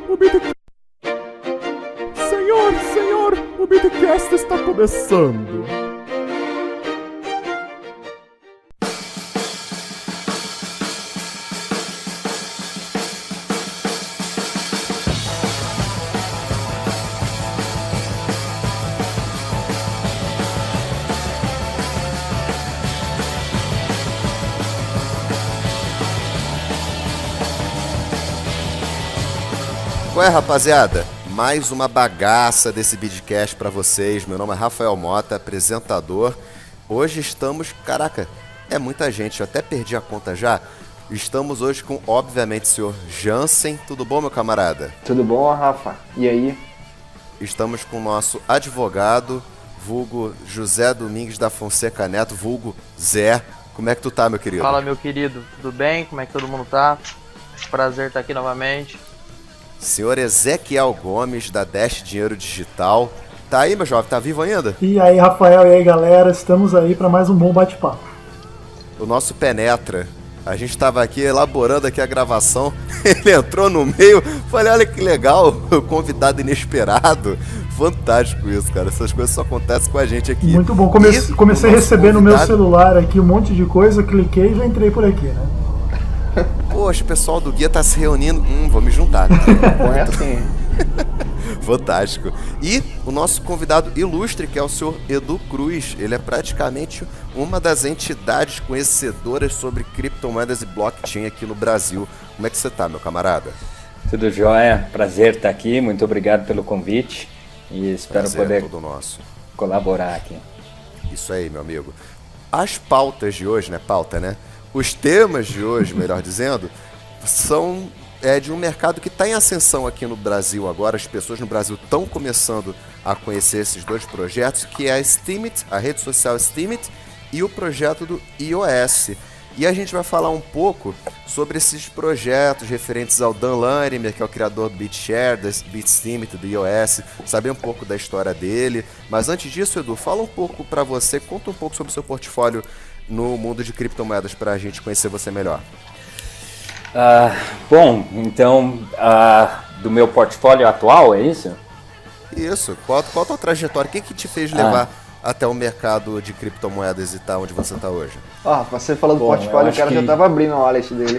o Bitcast... Senhor, o Bitcast está começando. Qual é, rapaziada? Mais uma bagaça desse Bitcast pra vocês. Meu nome é Rafael Mota, apresentador. Hoje estamos... Caraca, é muita gente, eu até perdi a conta já. Estamos hoje com, obviamente, o senhor Jansen. Tudo bom, meu camarada? Tudo bom, Rafa? E aí? Estamos com o nosso advogado, vulgo José Domingues da Fonseca Neto, vulgo Zé. Como é que tu tá, meu querido? Fala, meu querido. Tudo bem? Como é que todo mundo tá? Prazer estar aqui novamente. Senhor Ezequiel Gomes, da Dash Dinheiro Digital. Tá aí, meu jovem? Tá vivo ainda? E aí, Rafael, e aí, galera? Estamos aí para mais um bom bate-papo. O nosso Penetra. A gente tava aqui elaborando aqui a gravação. Ele entrou no meio. Falei, olha que legal. Convidado inesperado. Fantástico isso, cara. Essas coisas só acontecem com a gente aqui. Muito bom. Comecei a receber no meu celular aqui um monte de coisa. Cliquei e já entrei por aqui, né? Poxa, o pessoal do guia tá se reunindo. Vou me juntar. É assim. Fantástico. E o nosso convidado ilustre, que é o senhor Edu Cruz. Ele é praticamente uma das entidades conhecedoras sobre criptomoedas e blockchain aqui no Brasil. Como é que você tá, meu camarada? Tudo jóia, prazer estar aqui, muito obrigado pelo convite e espero poder colaborar aqui. Isso aí, meu amigo. As pautas de hoje, né? Pauta, né? Os temas de hoje, melhor dizendo, são de um mercado que está em ascensão aqui no Brasil agora. As pessoas no Brasil estão começando a conhecer esses dois projetos, que é a Steemit, a rede social Steemit, e o projeto do iOS. E a gente vai falar um pouco sobre esses projetos referentes ao Dan Larimer, que é o criador do BitShare, da Steemit, do iOS, saber um pouco da história dele. Mas antes disso, Edu, fala um pouco para você, conta um pouco sobre o seu portfólio no mundo de criptomoedas para a gente conhecer você melhor. Bom, então, do meu portfólio atual, é isso? Isso. Qual a tua trajetória? O que te fez levar até o mercado de criptomoedas e tá onde você está hoje? Você falou do portfólio, o cara já tava abrindo o wallet dele.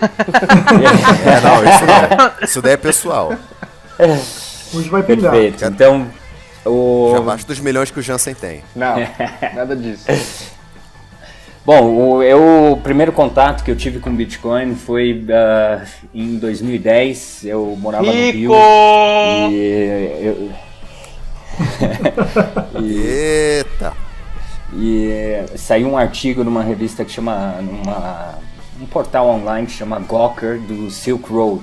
Não, isso não. Isso daí é pessoal. Hoje vai pingar. Perfeito. Então, já basta dos milhões que o Jansen tem. Não, nada disso. Bom, o primeiro contato que eu tive com Bitcoin foi em 2010. Eu morava no Rio. Eita! E saiu um artigo numa revista que chama, um portal online que chama Gawker, do Silk Road.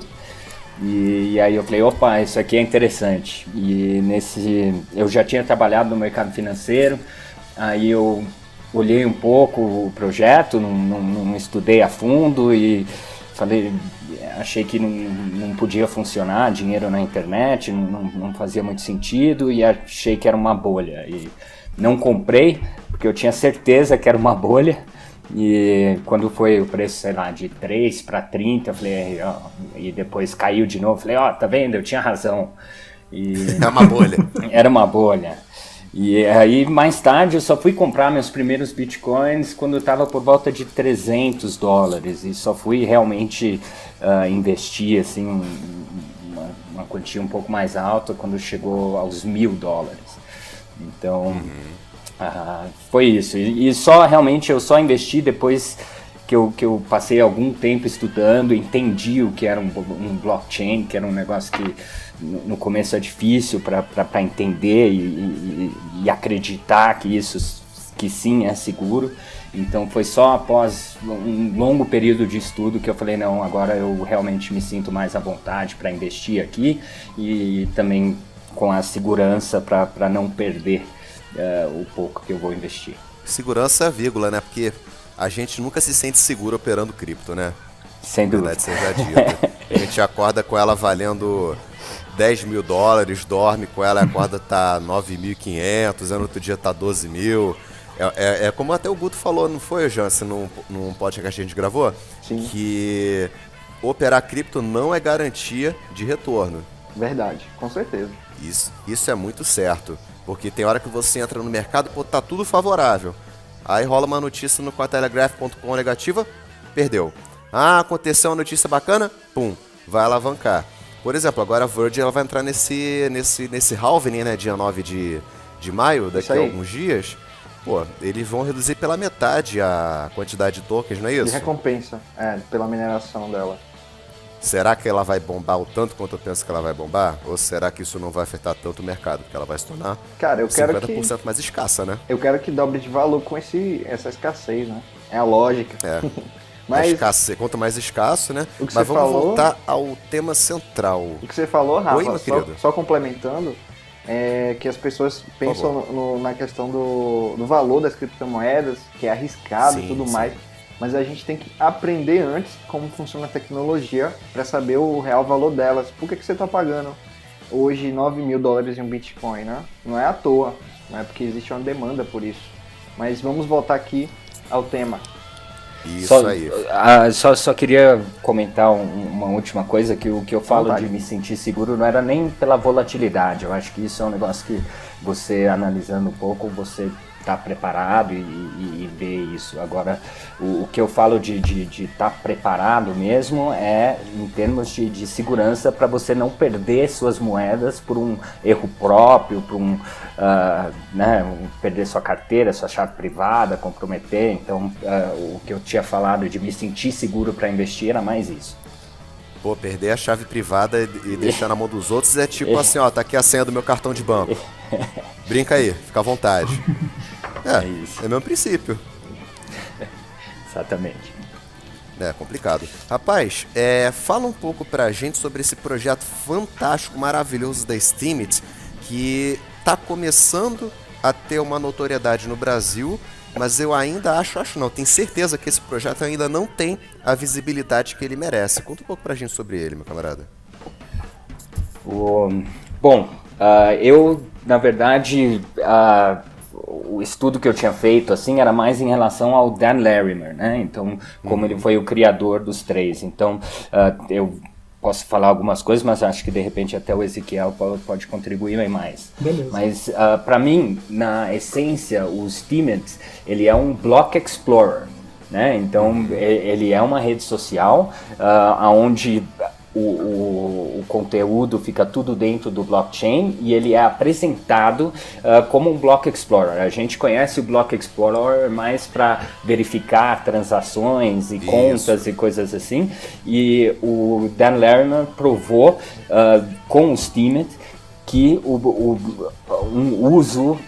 E aí eu falei, opa, isso aqui é interessante. E eu já tinha trabalhado no mercado financeiro, aí eu olhei um pouco o projeto, não estudei a fundo e achei que não podia funcionar, dinheiro na internet, não fazia muito sentido e achei que era uma bolha. E não comprei, porque eu tinha certeza que era uma bolha. E quando foi o preço, sei lá, de 3 para 30, eu falei, e depois caiu de novo, falei, tá vendo, eu tinha razão. É uma bolha. Era uma bolha. E aí, mais tarde, eu só fui comprar meus primeiros bitcoins quando eu estava por volta de $300. E só fui realmente investir, assim, uma quantia um pouco mais alta quando chegou aos $1.000. Então, foi isso. E eu só investi depois que eu passei algum tempo estudando, entendi o que era um blockchain, que era um negócio que no começo é difícil para entender e acreditar que sim é seguro. Então foi só após um longo período de estudo que eu falei, não, agora eu realmente me sinto mais à vontade para investir aqui e também com a segurança para não perder o pouco que eu vou investir. Segurança, vírgula, né? Porque a gente nunca se sente seguro operando cripto, né? Sem dúvida. Seja dita. A gente acorda com ela valendo $10.000, dorme com ela, acorda tá 9.500, no outro dia tá 12 mil. É como até o Guto falou, não foi, Jansen, num podcast que a gente gravou? Sim. Que operar cripto não é garantia de retorno. Verdade, com certeza. Isso é muito certo. Porque tem hora que você entra no mercado, pô, tá tudo favorável. Aí rola uma notícia no Cointelegraph.com negativa, perdeu. Ah, aconteceu uma notícia bacana, pum, vai alavancar. Por exemplo, agora a Virgin ela vai entrar nesse halvening, né, dia 9 de maio, daqui a alguns dias. Pô, eles vão reduzir pela metade a quantidade de tokens, não é isso? De recompensa, pela mineração dela. Será que ela vai bombar o tanto quanto eu penso que ela vai bombar? Ou será que isso não vai afetar tanto o mercado? Porque ela vai se tornar Cara, eu quero 50% mais escassa, né? Eu quero que dobre de valor com essa escassez, né? É a lógica. Mas quanto mais escasso, né? O que Mas você vamos falou, voltar ao tema central. O que você falou, Rafa, Oi, meu querido. só complementando, é que as pessoas pensam na questão do valor das criptomoedas, que é arriscado e tudo mais. Mas a gente tem que aprender antes como funciona a tecnologia para saber o real valor delas. Por que você está pagando hoje $9.000 em um Bitcoin, né? Não é à toa, não é porque existe uma demanda por isso. Mas vamos voltar aqui ao tema. Isso aí. Só queria comentar uma última coisa, que o que eu falo de me sentir seguro não era nem pela volatilidade. Eu acho que isso é um negócio que você, analisando um pouco, você tá preparado e ver isso. Agora, o que eu falo de estar preparado mesmo é em termos de segurança, para você não perder suas moedas por um erro próprio, por perder sua carteira, sua chave privada, comprometer. Então, o que eu tinha falado de me sentir seguro para investir era mais isso. Pô, perder a chave privada e deixar na mão dos outros é tipo assim, ó, tá aqui a senha do meu cartão de banco. Brinca aí, fica à vontade. É isso. É o mesmo princípio. Exatamente. É complicado. Rapaz, fala um pouco pra gente sobre esse projeto fantástico, maravilhoso da Steemit, que tá começando a ter uma notoriedade no Brasil, mas eu ainda tenho certeza que esse projeto ainda não tem a visibilidade que ele merece. Conta um pouco pra gente sobre ele, meu camarada. Eu, na verdade, o estudo que eu tinha feito assim era mais em relação ao Dan Larimer, né? Então, como ele foi o criador dos três. Então, eu posso falar algumas coisas, mas acho que de repente até o Ezequiel pode contribuir mais. Beleza. Mas para mim, na essência, o Steemit, ele é um Block Explorer, né? Então, ele é uma rede social onde o conteúdo fica tudo dentro do blockchain e ele é apresentado como um Block Explorer. A gente conhece o Block Explorer mais para verificar transações e contas e coisas assim. E o Dan Larimer provou com o Steemit que um uso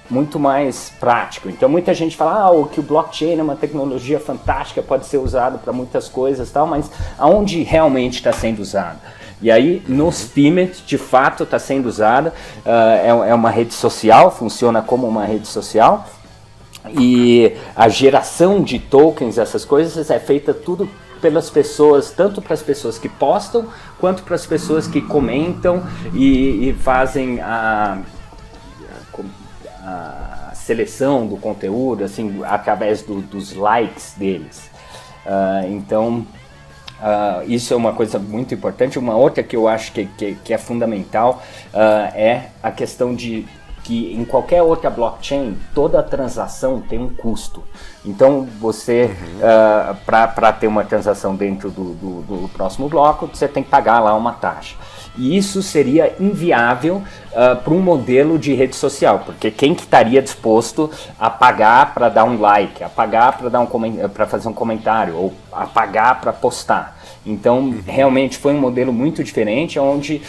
muito mais prático. Então muita gente fala que o blockchain é uma tecnologia fantástica, pode ser usado para muitas coisas, tal, mas aonde realmente está sendo usado? E aí no Steemit de fato está sendo usada, é uma rede social, funciona como uma rede social, e a geração de tokens, essas coisas, é feita tudo pelas pessoas, tanto para as pessoas que postam quanto para as pessoas que comentam e fazem a seleção do conteúdo, assim, através dos likes deles. Então, isso é uma coisa muito importante. Uma outra que eu acho que é fundamental é a questão de que em qualquer outra blockchain, toda transação tem um custo. Então, você, para ter uma transação dentro do próximo bloco, você tem que pagar lá uma taxa. E isso seria inviável para um modelo de rede social, porque quem que estaria disposto a pagar para dar um like, a pagar para fazer um comentário, ou a pagar para postar? Então, realmente foi um modelo muito diferente, onde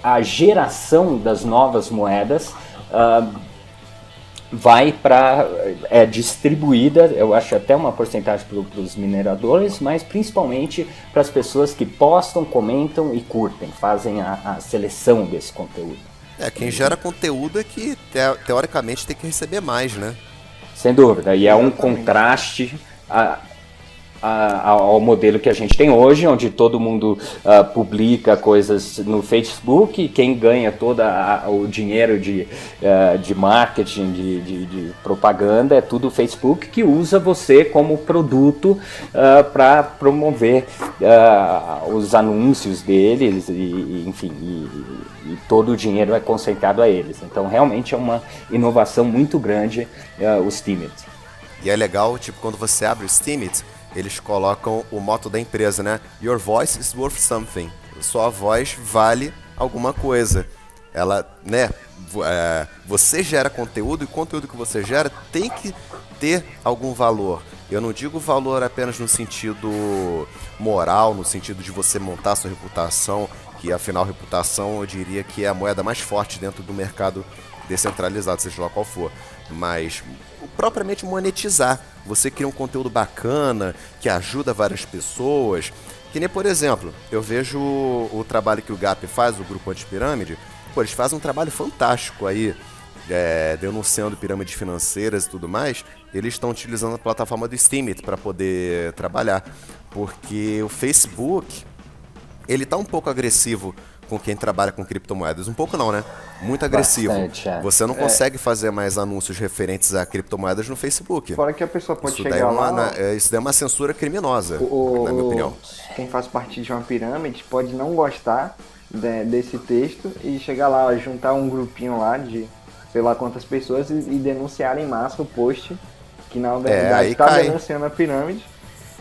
a geração das novas moedas é distribuída, eu acho até uma porcentagem para os mineradores, mas principalmente para as pessoas que postam, comentam e curtem, fazem a seleção desse conteúdo. Quem gera conteúdo é que teoricamente tem que receber mais, né? Sem dúvida, e é um contraste ao modelo que a gente tem hoje, onde todo mundo publica coisas no Facebook, e quem ganha todo o dinheiro de marketing, de propaganda, é tudo o Facebook, que usa você como produto para promover os anúncios deles, enfim, e todo o dinheiro é concentrado a eles. Então, realmente é uma inovação muito grande o Steemit. E é legal, tipo, quando você abre o Steemit, eles colocam o motto da empresa, né? Your voice is worth something. Sua voz vale alguma coisa. Ela, né? Você gera conteúdo, e o conteúdo que você gera tem que ter algum valor. Eu não digo valor apenas no sentido moral, no sentido de você montar sua reputação, que afinal reputação eu diria que é a moeda mais forte dentro do mercado descentralizado, seja lá qual for. Mas propriamente monetizar. Você cria um conteúdo bacana, que ajuda várias pessoas. Que nem, por exemplo, eu vejo o trabalho que o GAP faz, o Grupo Antipirâmide. Pô, eles fazem um trabalho fantástico aí, denunciando pirâmides financeiras e tudo mais. Eles estão utilizando a plataforma do Steemit para poder trabalhar. Porque o Facebook, ele tá um pouco agressivo com quem trabalha com criptomoedas. Um pouco não, né? Muito agressivo. Bastante, é. Você não consegue fazer mais anúncios referentes a criptomoedas no Facebook. Fora que a pessoa pode Isso chegar lá... isso daí é uma censura criminosa, na minha opinião. Quem faz parte de uma pirâmide pode não gostar desse texto e chegar lá, ó, juntar um grupinho lá de sei lá quantas pessoas e denunciar em massa o post que na verdade está denunciando a pirâmide.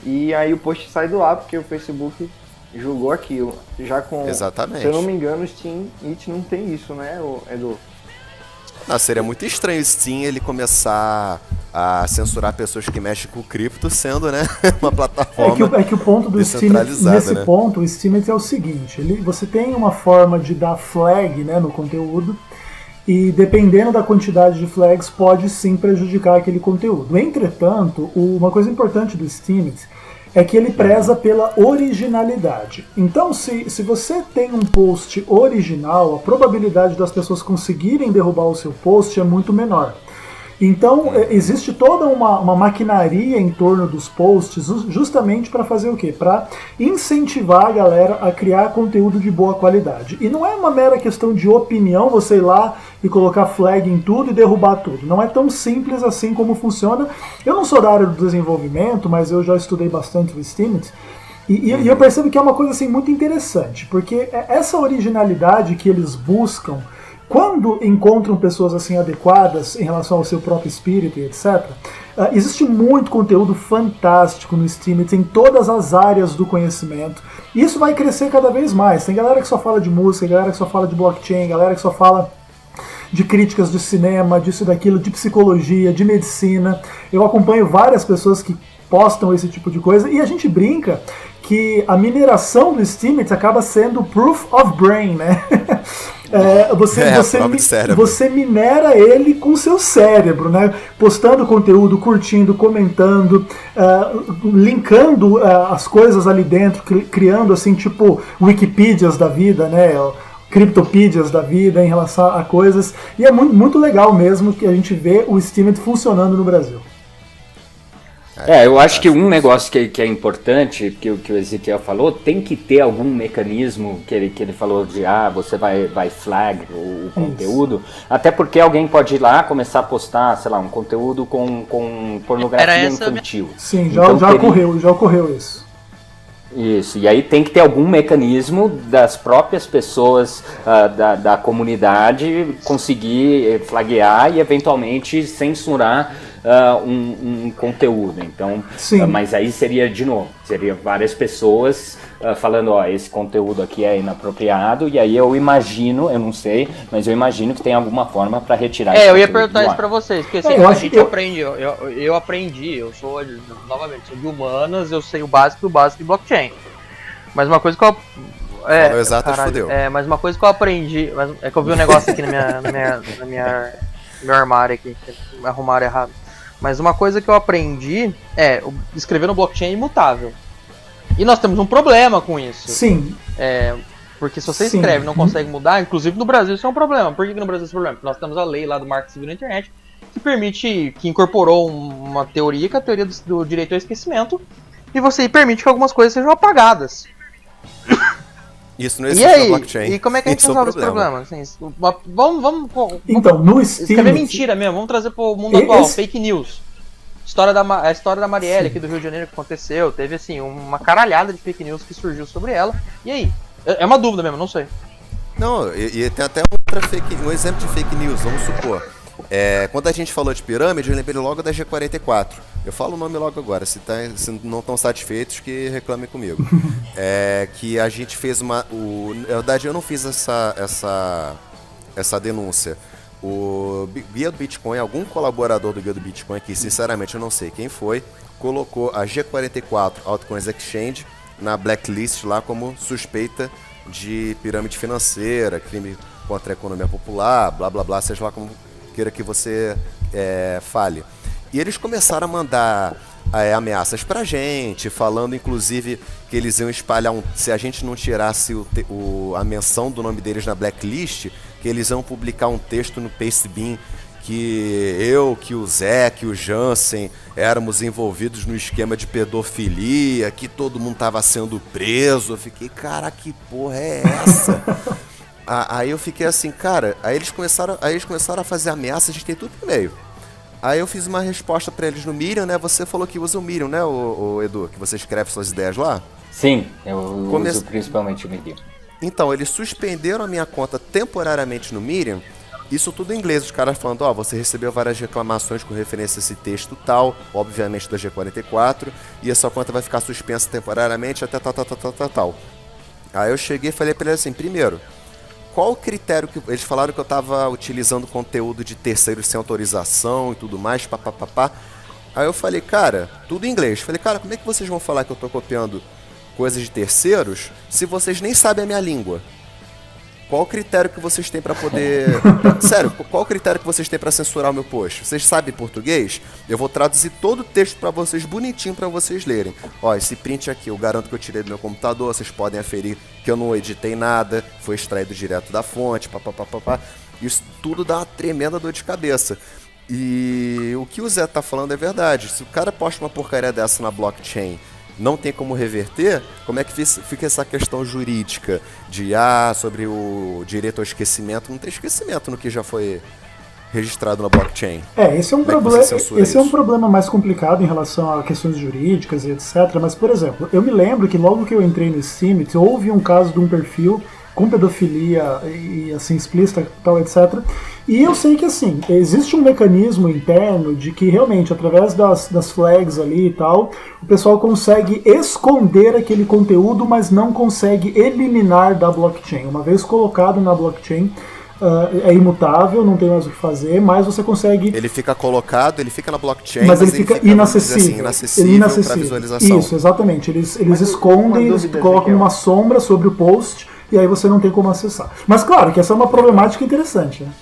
E aí o post sai do ar porque o Facebook julgou aquilo. Já com, exatamente. Se eu não me engano, o Steemit não tem isso, né, Edu? Não, seria muito estranho o Steam ele começar a censurar pessoas que mexem com cripto, sendo, né, uma plataforma É que o ponto do Steemit, nesse né? ponto, o Steemit é o seguinte, você tem uma forma de dar flag, né, no conteúdo, e dependendo da quantidade de flags pode sim prejudicar aquele conteúdo. Entretanto, uma coisa importante do Steemit é que ele preza pela originalidade. Então, se você tem um post original, a probabilidade das pessoas conseguirem derrubar o seu post é muito menor. Então, existe toda uma maquinaria em torno dos posts justamente para fazer o quê? Para incentivar a galera a criar conteúdo de boa qualidade. E não é uma mera questão de opinião, você ir lá e colocar flag em tudo e derrubar tudo. Não é tão simples assim como funciona. Eu não sou da área do desenvolvimento, mas eu já estudei bastante o Steemit. E eu percebo que é uma coisa assim, muito interessante, porque essa originalidade que eles buscam, quando encontram pessoas assim adequadas em relação ao seu próprio espírito e etc., existe muito conteúdo fantástico no Steemit em todas as áreas do conhecimento. E isso vai crescer cada vez mais. Tem galera que só fala de música, galera que só fala de blockchain, galera que só fala de críticas de cinema, disso e daquilo, de psicologia, de medicina. Eu acompanho várias pessoas que postam esse tipo de coisa e a gente brinca que a mineração do Steemit acaba sendo proof of brain, né? Você minera ele com seu cérebro, né? Postando conteúdo, curtindo, comentando, linkando as coisas ali dentro, criando assim, tipo Wikipedias da vida, né? Criptopedias da vida em relação a coisas. E é muito, muito legal mesmo que a gente vê o Steemit funcionando no Brasil. Eu acho que um negócio que é importante, que o Ezequiel falou, tem que ter algum mecanismo que ele falou de, você vai flag o conteúdo, até porque alguém pode ir lá começar a postar, sei lá, um conteúdo com pornografia infantil. Sim, já ocorreu isso. Isso, e aí tem que ter algum mecanismo das próprias pessoas da comunidade conseguir flaguear e eventualmente censurar um conteúdo. Então, mas aí seria várias pessoas falando, esse conteúdo aqui é inapropriado, e aí eu imagino, eu não sei, mas eu imagino que tem alguma forma para retirar esse eu ia perguntar isso pra vocês, porque assim, a gente aprende, eu aprendi, eu sou, novamente, sou de humanas, eu sei o básico de blockchain. Mas uma coisa que eu... mas uma coisa que eu aprendi, é que eu vi um negócio aqui no meu armário aqui, que me arrumaram errado. Mas uma coisa que eu aprendi é escrever no blockchain é imutável. E nós temos um problema com isso. Sim. Porque se você escreve e não consegue mudar, inclusive no Brasil isso é um problema. Por que no Brasil isso é um problema? Porque nós temos a lei lá do Marco Civil na internet que incorporou uma teoria, que é a teoria do direito ao esquecimento, e você permite que algumas coisas sejam apagadas. Isso não existe na blockchain. E como é que a gente resolve esse problema? Assim, vamos então, no Steam... escrever mentira mesmo, vamos trazer pro mundo atual, fake news. A história da Marielle aqui do Rio de Janeiro que aconteceu, teve assim, uma caralhada de fake news que surgiu sobre ela. E aí? É uma dúvida mesmo, não sei. Não, e tem até um exemplo de fake news, vamos supor. Quando a gente falou de pirâmide, eu lembrei logo da G44. Eu falo o nome logo agora, se não estão satisfeitos, que reclamem comigo. Que a gente fez na verdade, eu não fiz essa denúncia. O Guia do Bitcoin, algum colaborador do Guia do Bitcoin, que sinceramente eu não sei quem foi, colocou a G44 Altcoins Exchange na blacklist lá como suspeita de pirâmide financeira, crime contra a economia popular, blá blá blá, seja lá como queira que você fale. E eles começaram a mandar ameaças pra gente, falando inclusive que eles iam espalhar se a gente não tirasse a menção do nome deles na blacklist, que eles iam publicar um texto no Pastebin que o Zé, que o Jansen éramos envolvidos no esquema de pedofilia, que todo mundo tava sendo preso. Eu fiquei, cara, que porra é essa? Aí eu fiquei assim, cara, aí eles começaram a fazer ameaças, a gente tem tudo no meio. Aí eu fiz uma resposta pra eles no Medium, né? Você falou que usa o Medium, né, o Edu? Que você escreve suas ideias lá? Sim, eu uso principalmente o Medium. Então, eles suspenderam a minha conta temporariamente no Medium. Isso tudo em inglês, os caras falando, você recebeu várias reclamações com referência a esse texto tal, obviamente da G44, e a sua conta vai ficar suspensa temporariamente até tal. Aí eu cheguei e falei pra eles assim, primeiro, qual o critério que... Eles falaram que eu tava utilizando conteúdo de terceiros sem autorização e tudo mais, papapá. Aí eu falei, cara, tudo em inglês. Falei, cara, como é que vocês vão falar que eu tô copiando coisas de terceiros se vocês nem sabem a minha língua? Qual o critério que vocês têm pra poder... Sério, qual o critério que vocês têm pra censurar o meu post? Vocês sabem português? Eu vou traduzir todo o texto pra vocês bonitinho pra vocês lerem. Esse print aqui, eu garanto que eu tirei do meu computador, vocês podem aferir que eu não editei nada, foi extraído direto da fonte, papapá. Isso tudo dá uma tremenda dor de cabeça. E o que o Zé tá falando é verdade. Se o cara posta uma porcaria dessa na blockchain, não tem como reverter, como é que fica essa questão jurídica de sobre o direito ao esquecimento? Não tem esquecimento no que já foi registrado na blockchain. Esse é um problema mais complicado em relação a questões jurídicas e etc. Mas, por exemplo, eu me lembro que logo que eu entrei no Steam, houve um caso de um perfil com pedofilia e assim explícita, tal, etc. E eu sei que assim, existe um mecanismo interno de que realmente, através das flags ali e tal, o pessoal consegue esconder aquele conteúdo, mas não consegue eliminar da blockchain. Uma vez colocado na blockchain, é imutável, não tem mais o que fazer, mas você consegue... Ele fica colocado, ele fica na blockchain, mas ele fica inacessível. Assim, inacessível para visualização. Isso, exatamente. Eles escondem, eles colocam uma sombra sobre o post e aí você não tem como acessar. Mas claro que essa é uma problemática interessante, né?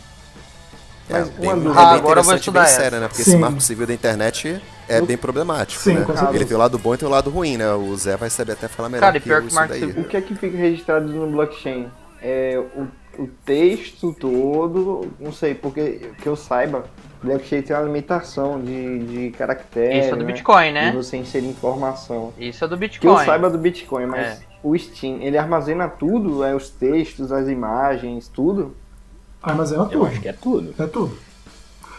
Agora eu vou estudar bem séria, né? Porque esse marco civil da internet é bem problemático, né? Ele tem o lado bom e tem o lado ruim, né? O Zé vai saber até falar melhor que isso daí. O que é que fica registrado no blockchain? O texto todo, não sei, porque que eu saiba, o blockchain tem uma limitação de caractere. Isso é do Bitcoin, né? E você inserir informação. Isso é do Bitcoin. Que eu saiba do Bitcoin, mas o Steam, ele armazena tudo, os textos, as imagens, tudo? Armazena tudo. Eu acho que é tudo. É tudo.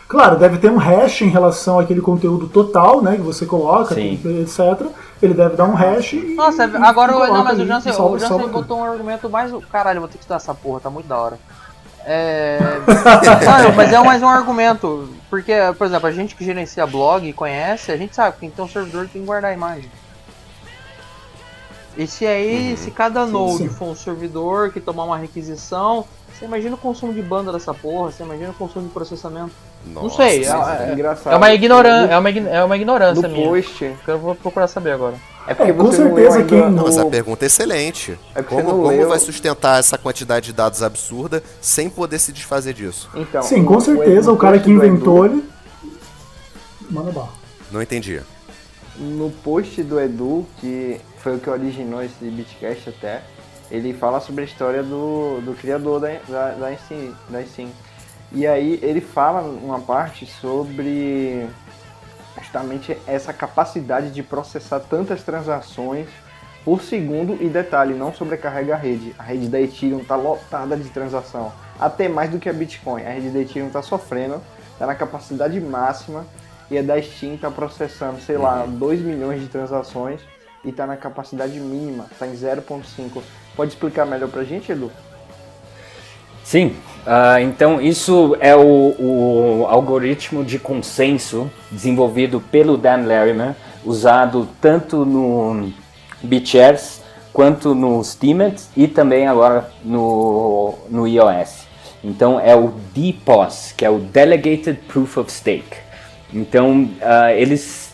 Claro, deve ter um hash em relação àquele conteúdo total, né, que você coloca, etc. Ele deve dar um hash e... Nossa, agora não, mas o Jansen botou um argumento mais... Caralho, eu vou ter que estudar essa porra, tá muito da hora. Não, mas é mais um argumento. Porque, por exemplo, a gente que gerencia blog e conhece, a gente sabe que tem que ter um servidor que tem que guardar a imagem. E se cada node for um servidor que tomar uma requisição... Você imagina o consumo de banda dessa porra, você imagina o consumo de processamento. Nossa, não sei, engraçado. É uma ignorância minha. Post. Que eu vou procurar saber agora. É porque com certeza quem... Mas a pergunta é excelente. Como vai sustentar essa quantidade de dados absurda sem poder se desfazer disso? Então, sim, com certeza o cara que inventou ele... Manda bala. Não entendi. No post do Edu, que foi o que originou esse Bitcast até, ele fala sobre a história do criador da Steam. E aí ele fala uma parte sobre justamente essa capacidade de processar tantas transações por segundo, e detalhe, não sobrecarrega a rede. A rede da Ethereum está lotada de transação, até mais do que a Bitcoin. A rede da Ethereum está sofrendo, está na capacidade máxima, e a da Steam está processando, sei lá, 2 milhões de transações e está na capacidade mínima, está em 0.5. Pode explicar melhor pra gente, Edu? Sim, então isso é o algoritmo de consenso desenvolvido pelo Dan Larimer, usado tanto no BitShares quanto no Steemit e também agora no iOS. Então é o DPoS, que é o Delegated Proof of Stake. Então eles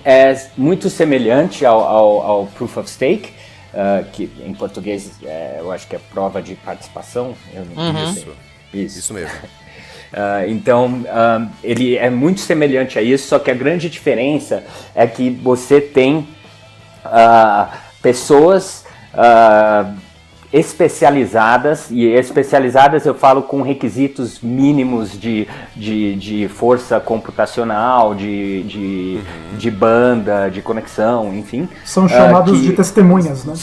é muito semelhante ao Proof of Stake, que em português eu acho que é prova de participação. Eu não sei. Isso mesmo. Então ele é muito semelhante a isso, só que a grande diferença é que você tem pessoas especializadas, e especializadas eu falo com requisitos mínimos de força computacional, de banda, de conexão, enfim. São chamados de testemunhas, né?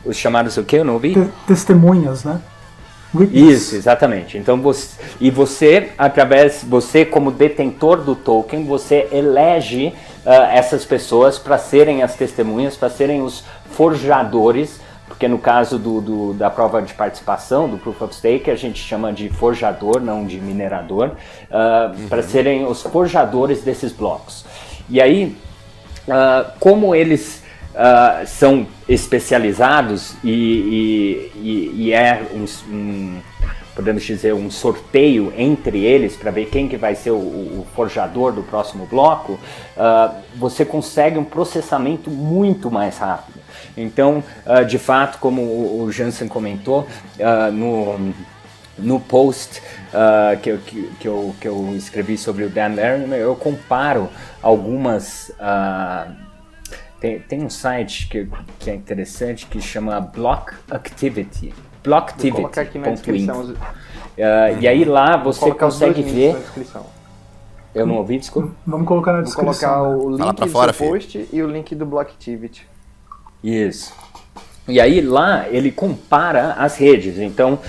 Os chamados o quê? Eu não ouvi? Testemunhas, né? Isso, exatamente. Então você como detentor do token, você elege essas pessoas para serem as testemunhas, para serem os forjadores, porque no caso da prova de participação, do Proof of Stake, a gente chama de forjador, não de minerador, para serem os forjadores desses blocos. E aí, como eles são especializados e é podemos dizer, um sorteio entre eles para ver quem que vai ser o forjador do próximo bloco, você consegue um processamento muito mais rápido. Então, de fato, como o Jansen comentou, no post que eu escrevi sobre o Dan Larimer, eu comparo algumas... Tem um site que é interessante que chama Blocktivity. Blocktivity.info. E aí lá você consegue ver... Eu não ouvi, desculpa. Vamos colocar na descrição. Vou colocar o link do seu post e o link do Blocktivity. Isso. E aí lá ele compara as redes, então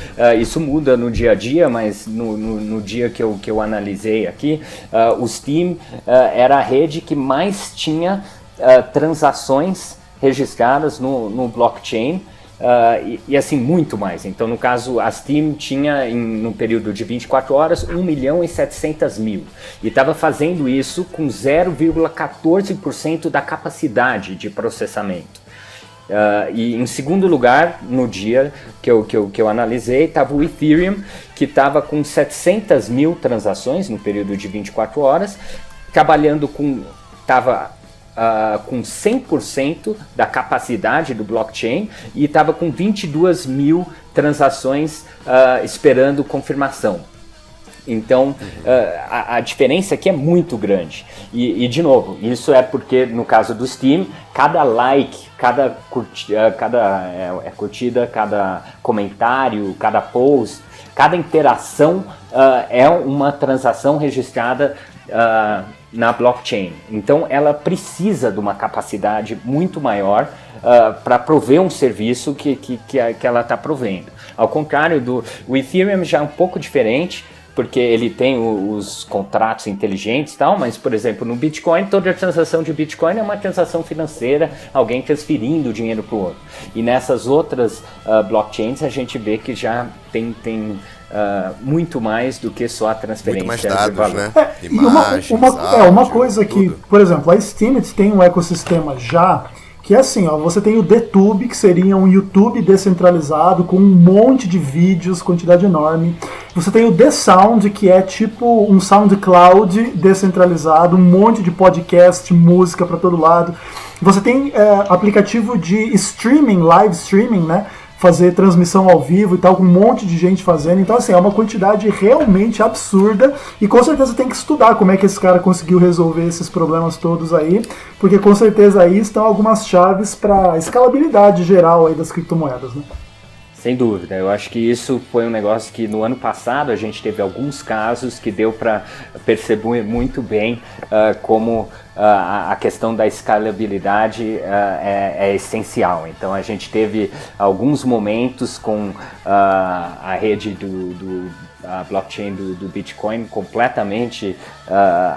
isso muda no dia a dia, mas no dia que eu analisei aqui, o Steem era a rede que mais tinha transações registradas no blockchain, e assim, muito mais. Então, no caso, a Steem tinha, no período de 24 horas, 1.700.000. E estava fazendo isso com 0,14% da capacidade de processamento. E em segundo lugar, no dia que eu analisei, estava o Ethereum, que estava com 700.000 transações no período de 24 horas, trabalhando com... com 100% da capacidade do blockchain e estava com 22.000 transações esperando confirmação. Então, a diferença aqui é muito grande. E, de novo, isso é porque, no caso do Steem, cada like, cada curtida, cada comentário, cada post, cada interação é uma transação registrada na blockchain. Então ela precisa de uma capacidade muito maior para prover um serviço que ela está provendo. Ao contrário o Ethereum já é um pouco diferente, porque ele tem os contratos inteligentes e tal, mas, por exemplo, no Bitcoin, toda transação de Bitcoin é uma transação financeira, alguém transferindo dinheiro para o outro. E nessas outras blockchains a gente vê que já tem muito mais do que só a transferência. Muito mais dados, né? Imagens, uma coisa que, por exemplo, a Steemit tem um ecossistema já que é assim, ó, você tem o DTube, que seria um YouTube descentralizado com um monte de vídeos, quantidade enorme. Você tem o The Sound, que é tipo um SoundCloud descentralizado, um monte de podcast, música para todo lado. Você tem aplicativo de streaming, live streaming, né? Fazer transmissão ao vivo e tal, com um monte de gente fazendo. Então, assim, é uma quantidade realmente absurda e com certeza tem que estudar como é que esse cara conseguiu resolver esses problemas todos aí, porque com certeza aí estão algumas chaves para escalabilidade geral aí das criptomoedas, né? Sem dúvida, eu acho que isso foi um negócio que no ano passado a gente teve alguns casos que deu para perceber muito bem como a questão da escalabilidade é essencial. Então a gente teve alguns momentos com a rede a blockchain do Bitcoin completamente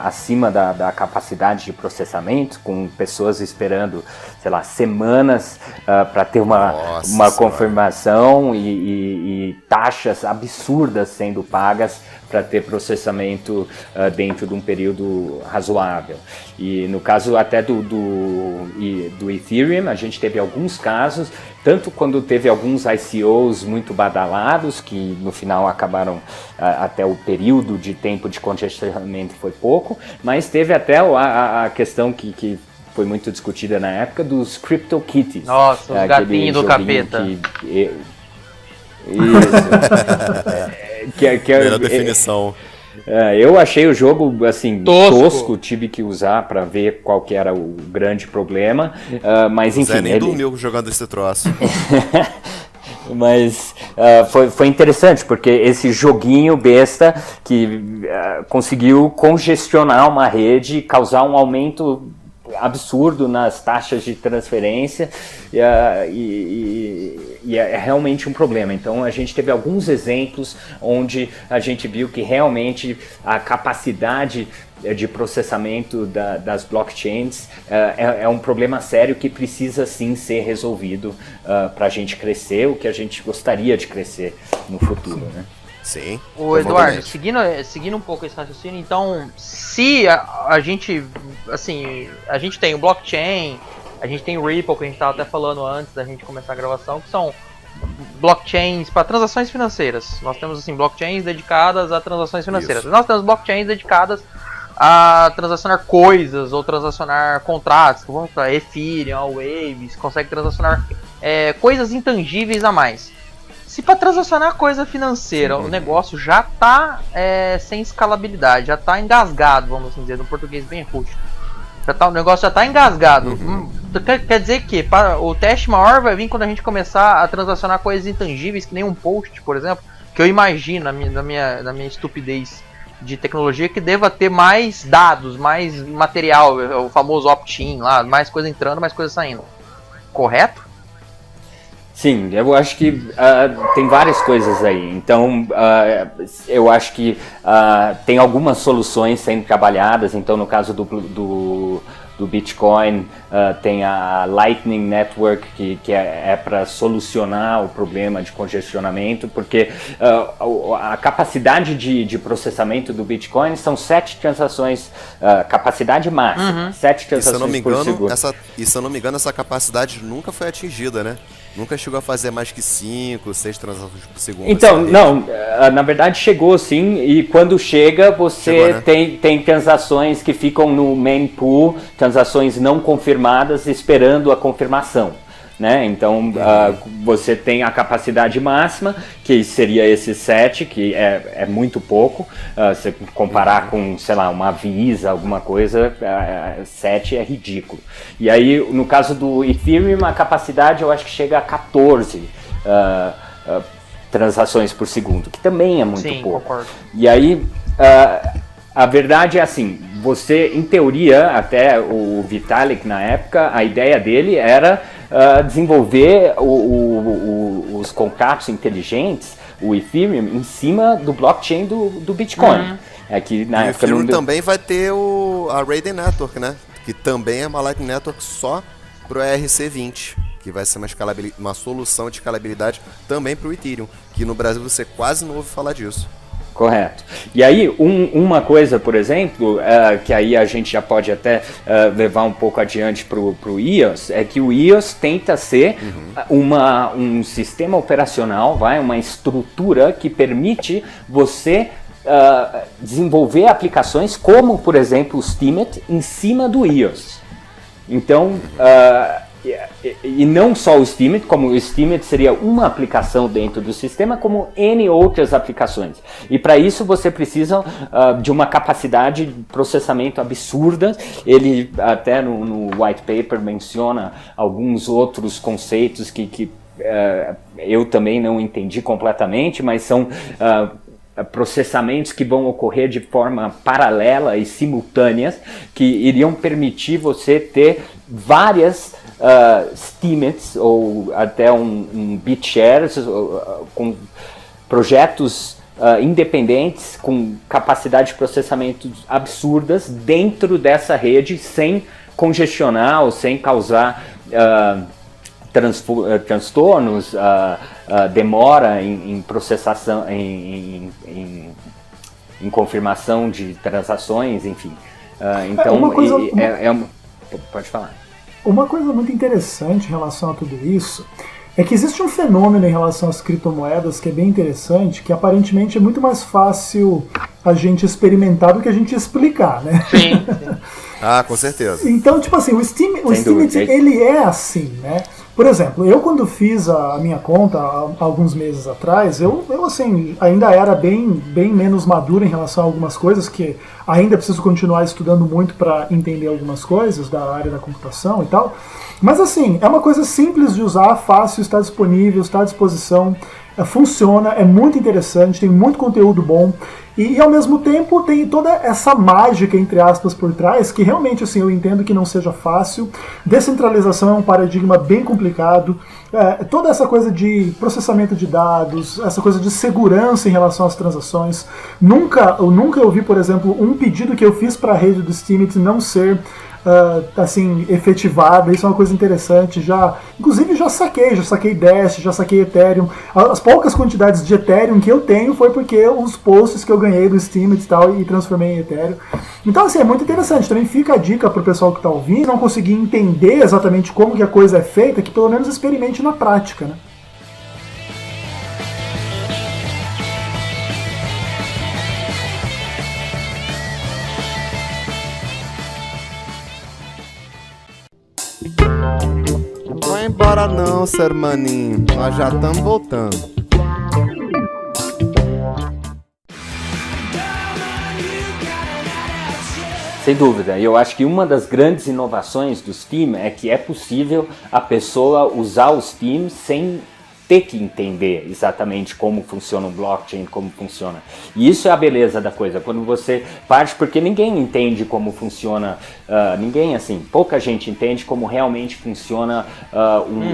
acima da capacidade de processamento, com pessoas esperando, sei lá, semanas para ter uma confirmação e taxas absurdas sendo pagas para ter processamento dentro de um período razoável. E no caso até do Ethereum, a gente teve alguns casos, tanto quando teve alguns ICOs muito badalados, que no final acabaram até o período de tempo de congestionamento foi pouco, mas teve até a questão que foi muito discutida na época dos CryptoKitties. Nossa, os gatinhos do capeta. Melhor definição. Eu achei o jogo assim tosco, tive que usar para ver qual que era o grande problema, mas enfim. Zé nem dormiu jogando esse troço. Mas foi interessante, porque esse joguinho besta que conseguiu congestionar uma rede, causar um aumento absurdo nas taxas de transferência e é realmente um problema. Então a gente teve alguns exemplos onde a gente viu que realmente a capacidade de processamento das blockchains é um problema sério que precisa sim ser resolvido para a gente crescer o que a gente gostaria de crescer no futuro, né? Sim. Ô Eduardo, seguindo um pouco esse raciocínio, então, se a gente tem o blockchain, a gente tem o Ripple, que a gente estava até falando antes da gente começar a gravação, que são blockchains para transações financeiras. Nós temos assim blockchains dedicadas a transações financeiras. Nós temos blockchains dedicadas a transacionar coisas ou transacionar contratos, vamos para Ethereum, Waves, consegue transacionar coisas intangíveis a mais. Se para transacionar coisa financeira o negócio já está sem escalabilidade, já está engasgado, vamos assim dizer, no português bem rústico, o negócio já está engasgado, quer dizer que o teste maior vai vir quando a gente começar a transacionar coisas intangíveis, que nem um post, por exemplo, que eu imagino na minha estupidez de tecnologia que deva ter mais dados, mais material, o famoso opt-in lá, mais coisa entrando, mais coisa saindo. Correto? Sim, eu acho que tem várias coisas aí. Então, eu acho que tem algumas soluções sendo trabalhadas. Então, no caso do Bitcoin, tem a Lightning Network, que é para solucionar o problema de congestionamento, porque a capacidade de processamento do Bitcoin são 7 transações, capacidade máxima, 7 transações por segundo. E se eu não me engano, essa capacidade nunca foi atingida, né? Nunca chegou a fazer mais que 5, 6 transações por segundo. Então, não, na verdade chegou sim, e quando chega você tem transações que ficam no main pool, transações não confirmadas esperando a confirmação. Né? Então você tem a capacidade máxima, que seria esse 7, que é muito pouco. Se comparar com, sei lá, uma Visa, alguma coisa, 7 é ridículo. E aí, no caso do Ethereum, a capacidade eu acho que chega a 14 transações por segundo, que também é muito pouco. Concordo. E aí, a verdade é assim, você, em teoria, até o Vitalik na época, a ideia dele era desenvolver os contratos inteligentes, o Ethereum, em cima do blockchain do Bitcoin. Que, na época, o Ethereum também vai ter a Raiden Network, né? Que também é uma Lightning Network só pro ERC20, que vai ser uma solução de escalabilidade também pro Ethereum, que no Brasil você quase não ouve falar disso. Correto. E aí, uma coisa, por exemplo, que aí a gente já pode até levar um pouco adiante para o EOS, é que o EOS tenta ser um sistema operacional, uma estrutura que permite você desenvolver aplicações como, por exemplo, o Steemit em cima do EOS. Então, e não só o Steemit, como o Steemit seria uma aplicação dentro do sistema, como N outras aplicações. E para isso você precisa de uma capacidade de processamento absurda. Ele até no white paper menciona alguns outros conceitos que eu também não entendi completamente, mas são processamentos que vão ocorrer de forma paralela e simultâneas, que iriam permitir você ter várias Steemits ou até um BitShares com projetos independentes com capacidade de processamento absurdas dentro dessa rede sem congestionar ou sem causar transtornos, demora em processação, em confirmação de transações, enfim. Então, pode falar. Uma coisa muito interessante em relação a tudo isso é que existe um fenômeno em relação às criptomoedas que é bem interessante, que aparentemente é muito mais fácil a gente experimentar do que a gente explicar, né? Sim. Ah, com certeza. Então, tipo assim, o Steemit, ele é assim, né? Por exemplo, eu quando fiz a minha conta há alguns meses atrás, eu assim, ainda era bem menos maduro em relação a algumas coisas, que ainda preciso continuar estudando muito para entender algumas coisas da área da computação e tal. Mas assim, é uma coisa simples de usar, fácil, está disponível, está à disposição, funciona, é muito interessante, tem muito conteúdo bom. E ao mesmo tempo tem toda essa mágica, entre aspas, por trás, que realmente assim, eu entendo que não seja fácil. Descentralização é um paradigma bem complicado. Toda essa coisa de processamento de dados, essa coisa de segurança em relação às transações. Eu nunca ouvi, por exemplo, um pedido que eu fiz para a rede do Steemit não ser assim, efetivada. Isso é uma coisa interessante. Inclusive já saquei Dash, já saquei Ethereum. As poucas quantidades de Ethereum que eu tenho foi porque os posts que eu ganhei do Steemit e tal e transformei em Ethereum. Então assim, é muito interessante. Também fica a dica pro pessoal que está ouvindo, não conseguir entender exatamente como que a coisa é feita, que pelo menos experimente na prática, né? Não vai embora não, seu maninho. Nós já estamos voltando. Sem dúvida, eu acho que uma das grandes inovações do Steem é que é possível a pessoa usar o Steem sem ter que entender exatamente como funciona o blockchain, como funciona. E isso é a beleza da coisa, quando você parte, porque ninguém entende como funciona, pouca gente entende como realmente funciona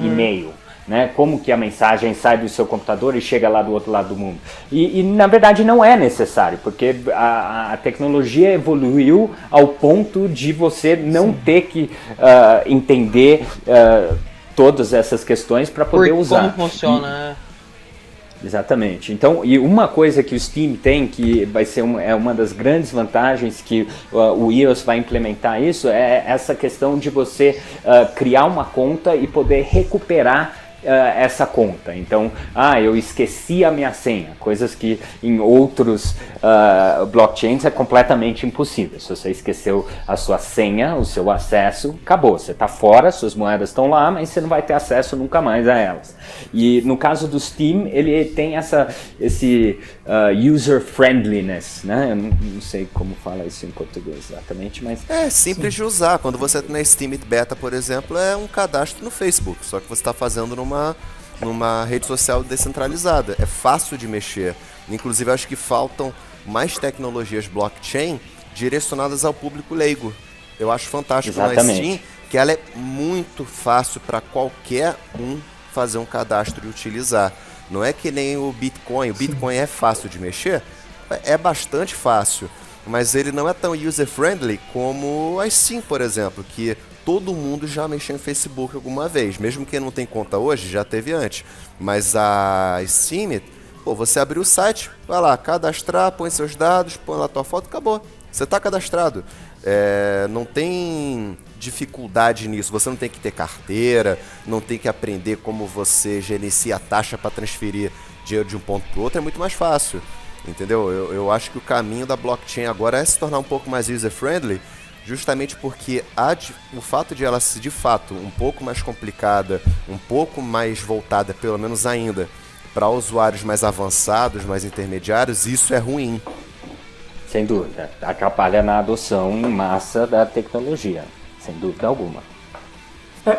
e-mail. Né? Como que a mensagem sai do seu computador e chega lá do outro lado do mundo. E na verdade não é necessário, porque a tecnologia evoluiu ao ponto de você não ter que entender todas essas questões para poder usar. Como funciona, Exatamente. Então, e uma coisa que o Steem tem, que vai ser uma das grandes vantagens que o EOS vai implementar isso, é essa questão de você criar uma conta e poder recuperar essa conta. Então, eu esqueci a minha senha, coisas que em outros blockchains é completamente impossível. Se você esqueceu a sua senha, o seu acesso, acabou, você está fora, suas moedas estão lá, mas você não vai ter acesso nunca mais a elas. E no caso do Steem, ele tem esse user friendliness, né? Eu não sei como fala isso em português exatamente, mas... É simples de usar. Quando você está na Steemit Beta, por exemplo, é um cadastro no Facebook, só que você está fazendo numa rede social descentralizada. É fácil de mexer. Inclusive, acho que faltam mais tecnologias blockchain direcionadas ao público leigo. Eu acho fantástico na Steem que ela é muito fácil para qualquer um fazer um cadastro e utilizar. Não é que nem o Bitcoin. O Bitcoin é fácil de mexer? É bastante fácil. Mas ele não é tão user-friendly como a Steem, por exemplo, que todo mundo já mexeu em Facebook alguma vez. Mesmo quem não tem conta hoje, já teve antes. Mas a Steem, você abriu o site, vai lá, cadastrar, põe seus dados, põe lá a tua foto, acabou. Você está cadastrado. Não tem dificuldade nisso. Você não tem que ter carteira, não tem que aprender como você gerencia a taxa para transferir dinheiro de um ponto para o outro. É muito mais fácil. Entendeu? Eu acho que o caminho da blockchain agora é se tornar um pouco mais user-friendly, justamente porque o fato de ela ser de fato um pouco mais complicada, um pouco mais voltada, pelo menos ainda, para usuários mais avançados, mais intermediários, isso é ruim. Sem dúvida. Atrapalha na adoção em massa da tecnologia, sem dúvida alguma.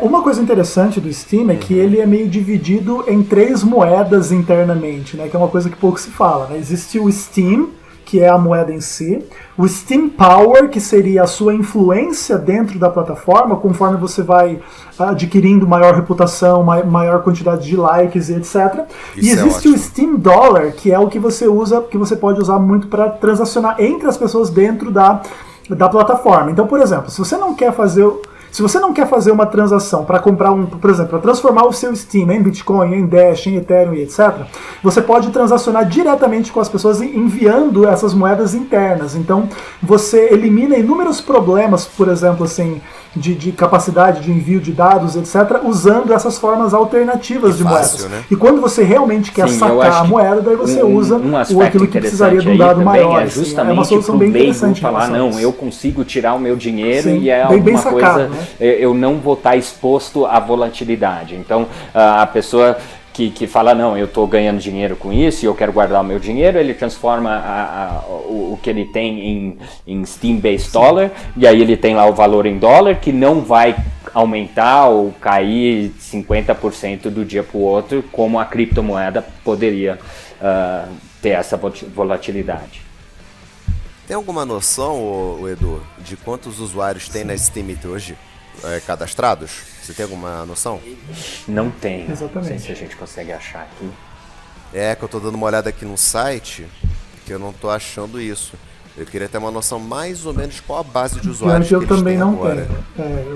Uma coisa interessante do Steam é que ele é meio dividido em 3 moedas internamente, né? Que é uma coisa que pouco se fala, né? Existe o Steam, que é a moeda em si, o Steam Power, que seria a sua influência dentro da plataforma, conforme você vai adquirindo maior reputação, maior quantidade de likes e etc. E existe o Steam Dollar, que é o que você usa, que você pode usar muito para transacionar entre as pessoas dentro da plataforma. Então, por exemplo, se você não quer fazer uma transação para comprar por exemplo, para transformar o seu Steam em Bitcoin, em Dash, em Ethereum e etc., você pode transacionar diretamente com as pessoas enviando essas moedas internas. Então, você elimina inúmeros problemas, por exemplo, assim, de capacidade de envio de dados, etc., usando essas formas alternativas de moedas. Né? E quando você realmente quer sacar a moeda, daí você usa aquilo que precisaria de um dado maior. É justamente é uma solução bem interessante. Falar, não, eu consigo tirar o meu dinheiro e é alguma sacado, coisa... Né? Eu não vou estar exposto à volatilidade. Então, a pessoa que fala, não, eu estou ganhando dinheiro com isso e eu quero guardar o meu dinheiro, ele transforma o que ele tem em Steam-based dollar, e aí ele tem lá o valor em dólar, que não vai aumentar ou cair 50% do dia para o outro, como a criptomoeda poderia ter essa volatilidade. Tem alguma noção, Edu, de quantos usuários tem na Steam hoje cadastrados? Você tem alguma noção? Não tem. Exatamente. Não sei se a gente consegue achar aqui. Que eu tô dando uma olhada aqui no site, que eu não tô achando isso. Eu queria ter uma noção mais ou menos qual a base de usuários que eles também têm não agora.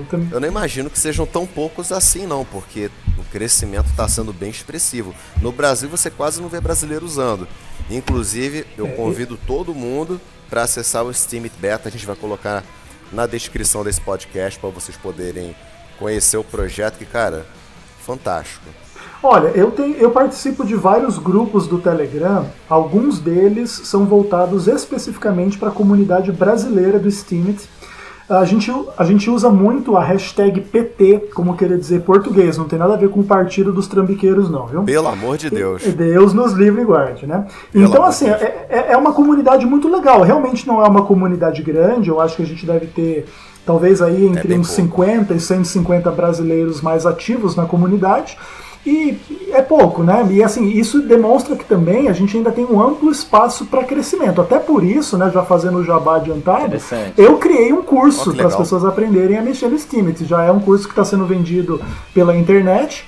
Tenho. Eu não imagino que sejam tão poucos assim não, porque o crescimento está sendo bem expressivo. No Brasil você quase não vê brasileiro usando. Inclusive, eu convido todo mundo para acessar o Steam Beta. A gente vai colocar na descrição desse podcast para vocês poderem conhecer o projeto, que, cara, fantástico. Olha, eu participo de vários grupos do Telegram, alguns deles são voltados especificamente para a comunidade brasileira do Steemit. A gente usa muito a hashtag PT, como querer dizer português, não tem nada a ver com o partido dos trambiqueiros não, viu? Pelo amor de Deus. Deus nos livre e guarde, né? Então, assim, é uma comunidade muito legal, realmente não é uma comunidade grande, eu acho que a gente deve ter talvez aí entre uns 50 e 150 brasileiros mais ativos na comunidade. E é pouco, né? E assim, isso demonstra que também a gente ainda tem um amplo espaço para crescimento. Até por isso, né, já fazendo o jabá adiantado, eu criei um curso para as pessoas aprenderem a mexer no Steemit. Já é um curso que está sendo vendido pela internet.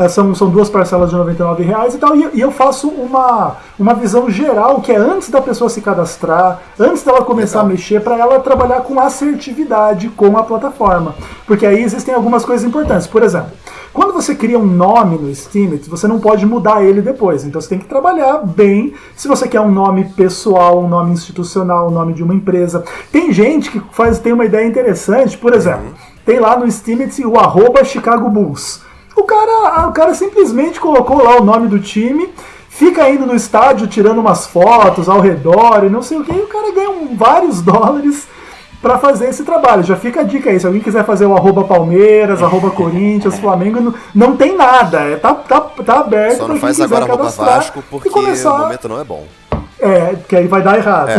São 2 parcelas de R$99 e tal, e eu faço uma visão geral, que é antes da pessoa se cadastrar, antes dela começar a mexer, para ela trabalhar com assertividade com a plataforma. Porque aí existem algumas coisas importantes. Por exemplo, quando você cria um nome no Steemit, você não pode mudar ele depois. Então você tem que trabalhar bem. Se você quer um nome pessoal, um nome institucional, um nome de uma empresa. Tem gente que tem uma ideia interessante. Por exemplo, tem lá no Steemit o @Chicago Bulls. O cara simplesmente colocou lá o nome do time, fica indo no estádio tirando umas fotos ao redor e não sei o que, e o cara ganha vários dólares para fazer esse trabalho. Já fica a dica aí, se alguém quiser fazer o @Palmeiras, @Corinthians, Flamengo, não tem nada, tá aberto. Só não faz agora @Vasco, porque o momento não é bom. Que aí vai dar errado.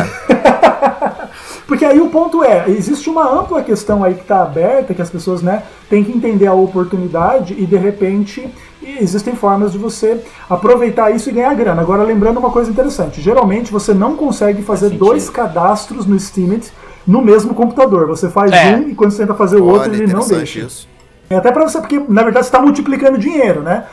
Porque aí o ponto existe uma ampla questão aí que está aberta, que as pessoas, né, têm que entender a oportunidade e, de repente, existem formas de você aproveitar isso e ganhar grana. Agora, lembrando uma coisa interessante, geralmente você não consegue fazer 2 cadastros no Steemit no mesmo computador. Você faz um e quando você tenta fazer o outro, ele não deixa. Isso. Até para você, porque, na verdade, você está multiplicando dinheiro, né?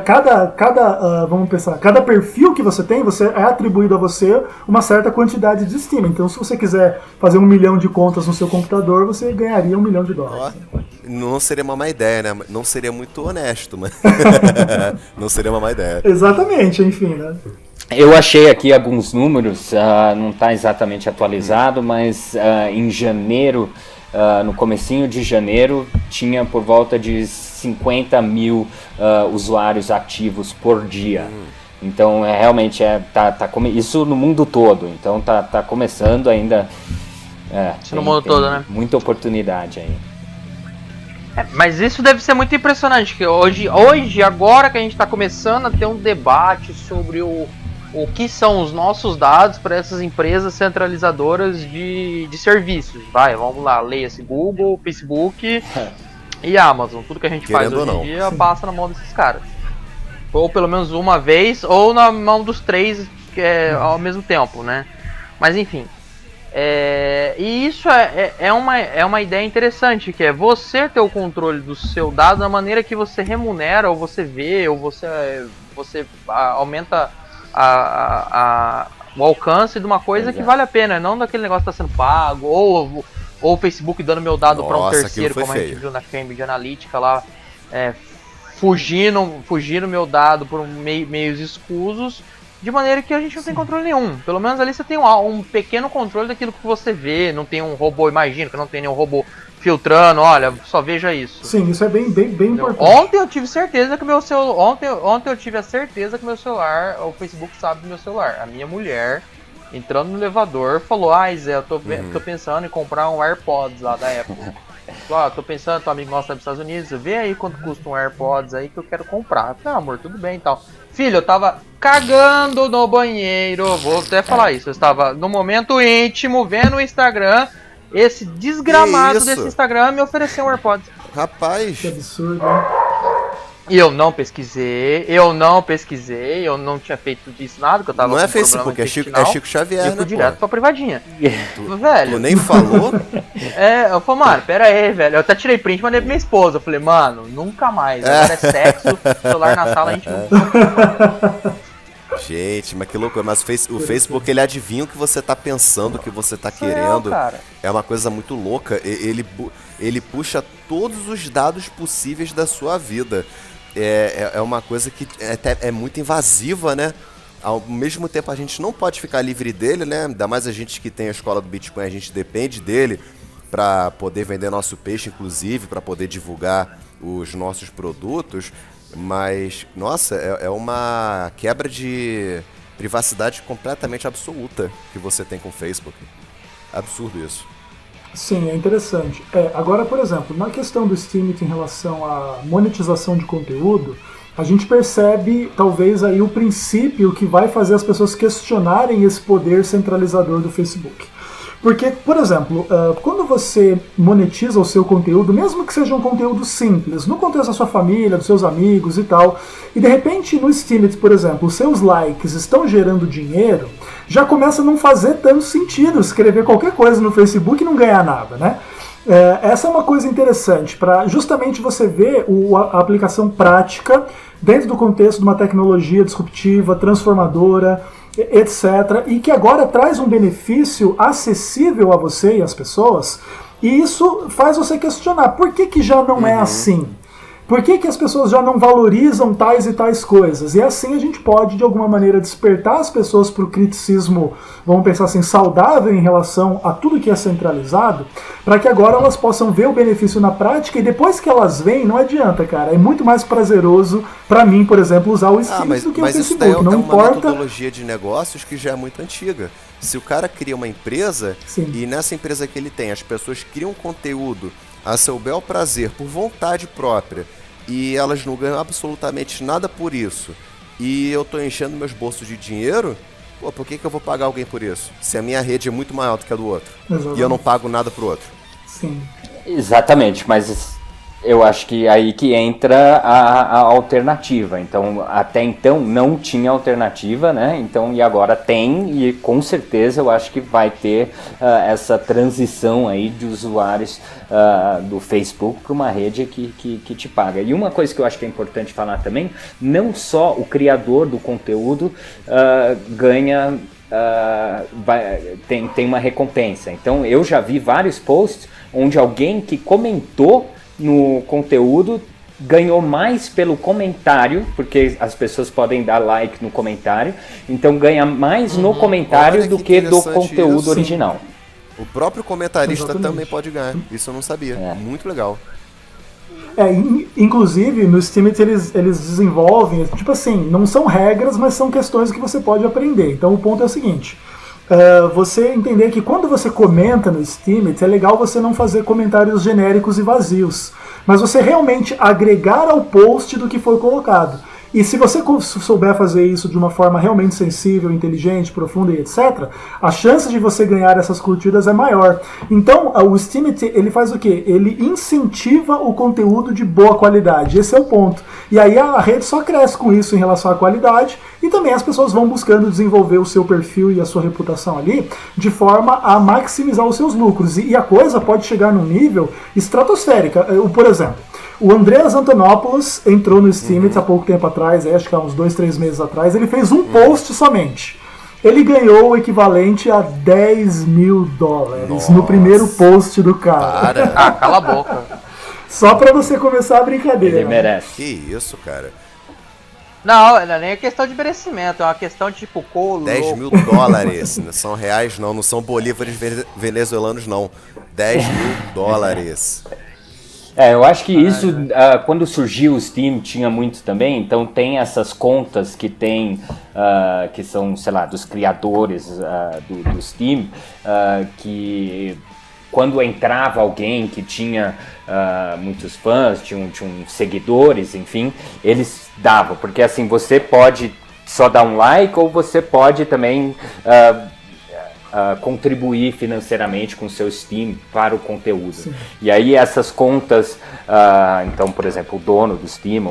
Cada perfil que você tem, é atribuído a você uma certa quantidade de Steam. Então, se você quiser fazer 1 milhão de contas no seu computador, você ganharia $1 milhão. Não seria uma má ideia, né? Não seria muito honesto, mas não seria uma má ideia. Exatamente, enfim, né? Eu achei aqui alguns números, não está exatamente atualizado, mas em janeiro, no comecinho de janeiro, tinha por volta de 50 mil usuários ativos por dia. Então, realmente, isso no mundo todo. Então, tá começando ainda. Isso no mundo todo, né? Muita oportunidade aí. Mas isso deve ser muito impressionante, que hoje, agora que a gente está começando a ter um debate sobre o que são os nossos dados para essas empresas centralizadoras de serviços. Vamos lá, leia-se Google, Facebook, e Amazon. Tudo que a gente faz hoje em dia passa na mão desses caras. Ou pelo menos uma vez, ou na mão dos 3 ao mesmo tempo, né? Mas enfim. E isso é uma ideia interessante, que é você ter o controle do seu dado da maneira que você remunera, ou você vê, ou você aumenta o alcance de uma coisa que vale a pena, não daquele negócio que está sendo pago, ou o Facebook dando meu dado para um terceiro, como a gente viu na Cambridge Analytica lá, fugindo meu dado por meios escusos, de maneira que a gente não tem controle nenhum. Pelo menos ali você tem um pequeno controle daquilo que você vê, não tem um robô, imagina que não tem nenhum robô filtrando, olha, só veja isso. Sim, isso é bem importante. Ontem eu tive certeza que ontem eu tive a certeza que meu celular, o Facebook sabe do meu celular. A minha mulher, entrando no elevador, falou: Zé, eu tô pensando em comprar um AirPods lá da Apple. Tô pensando, teu amigo nosso tá nos Estados Unidos, vê aí quanto custa um AirPods aí que eu quero comprar. Eu falei: amor, tudo bem e tal. Filho, eu tava cagando no banheiro, vou até falar isso, eu estava no momento íntimo, vendo o Instagram, esse desgramado desse Instagram me ofereceu um AirPods. Rapaz, que absurdo, hein? E eu não pesquisei, eu não tinha feito disso nada, que eu tava não é Facebook, é Chico Xavier, né? Eu fui direto pra privadinha. Velho. Tu nem falou? Eu falei: mano, pera aí, velho. Eu até tirei print e mandei pra minha esposa. Eu falei: mano, nunca mais. Agora é sexo, celular na sala, a gente não. Gente, mas que loucura. Mas o Facebook, ele adivinha o que você tá pensando, o que você tá querendo. Cara. É uma coisa muito louca. Ele puxa todos os dados possíveis da sua vida. É uma coisa que é muito invasiva, né? Ao mesmo tempo a gente não pode ficar livre dele, né? Ainda mais a gente que tem a escola do Bitcoin, a gente depende dele para poder vender nosso peixe, inclusive, para poder divulgar os nossos produtos. Mas, nossa, é uma quebra de privacidade completamente absoluta que você tem com o Facebook. Absurdo isso. Sim, é interessante. Agora, por exemplo, na questão do Steemit em relação à monetização de conteúdo, a gente percebe, talvez, aí o princípio que vai fazer as pessoas questionarem esse poder centralizador do Facebook. Porque, por exemplo, quando você monetiza o seu conteúdo, mesmo que seja um conteúdo simples, no contexto da sua família, dos seus amigos e tal, e de repente no Steemit, por exemplo, os seus likes estão gerando dinheiro, já começa a não fazer tanto sentido escrever qualquer coisa no Facebook e não ganhar nada, né? Essa é uma coisa interessante, para justamente você ver a aplicação prática dentro do contexto de uma tecnologia disruptiva, transformadora, etc. E que agora traz um benefício acessível a você e às pessoas, e isso faz você questionar por que já não é assim? Por que as pessoas já não valorizam tais e tais coisas? E assim a gente pode, de alguma maneira, despertar as pessoas para o criticismo, vamos pensar assim, saudável em relação a tudo que é centralizado, para que agora elas possam ver o benefício na prática, e depois que elas veem, não adianta, cara. É muito mais prazeroso para mim, por exemplo, usar o Steemit do que o Facebook. Mas não importa. Uma metodologia de negócios que já é muito antiga. Se o cara cria uma empresa, e nessa empresa que ele tem, as pessoas criam conteúdo a seu bel prazer, por vontade própria, e elas não ganham absolutamente nada por isso, e eu tô enchendo meus bolsos de dinheiro, por que eu vou pagar alguém por isso? Se a minha rede é muito maior do que a do outro. Exatamente. E eu não pago nada pro outro. Sim. Exatamente, mas eu acho que aí que entra a alternativa. Então, até então não tinha alternativa, né? Então, e agora tem, e com certeza eu acho que vai ter essa transição aí de usuários do Facebook para uma rede que te paga. E uma coisa que eu acho que é importante falar também, não só o criador do conteúdo ganha, tem uma recompensa. Então, eu já vi vários posts onde alguém que comentou no conteúdo ganhou mais pelo comentário, porque as pessoas podem dar like no comentário, então ganha mais no comentário do que do conteúdo original. O próprio comentarista também pode ganhar, isso eu não sabia. Muito legal. Inclusive no Steemit eles desenvolvem, tipo assim, não são regras, mas são questões que você pode aprender. Então o ponto é o seguinte: você entender que quando você comenta no Steemit, é legal você não fazer comentários genéricos e vazios, mas você realmente agregar ao post do que foi colocado. E se você souber fazer isso de uma forma realmente sensível, inteligente, profunda e etc., a chance de você ganhar essas curtidas é maior. Então, o Steemit, ele faz o quê? Ele incentiva o conteúdo de boa qualidade. Esse é o ponto. E aí a rede só cresce com isso em relação à qualidade, e também as pessoas vão buscando desenvolver o seu perfil e a sua reputação ali de forma a maximizar os seus lucros. E a coisa pode chegar num nível estratosférica. Por exemplo, o Andreas Antonopoulos entrou no Steemit há pouco tempo atrás, acho que há uns 2-3 meses atrás. Ele fez um post somente. Ele ganhou o equivalente a $10 mil no primeiro post do cara. Cala a boca. Só pra você começar a brincadeira. Ele merece. Que isso, cara. Não é nem questão de merecimento, é uma questão de tipo, $10 mil, não são reais não são bolívares venezuelanos não. $10 mil. Eu acho que isso, quando surgiu o Steam, tinha muito também, então tem essas contas que tem, que são, sei lá, dos criadores do Steam, que quando entrava alguém que tinha muitos fãs, tinham seguidores, enfim, eles davam, porque assim, você pode só dar um like ou você pode também contribuir financeiramente com o seu Steam para o conteúdo. Sim. E aí essas contas, então, por exemplo, o dono do Steam,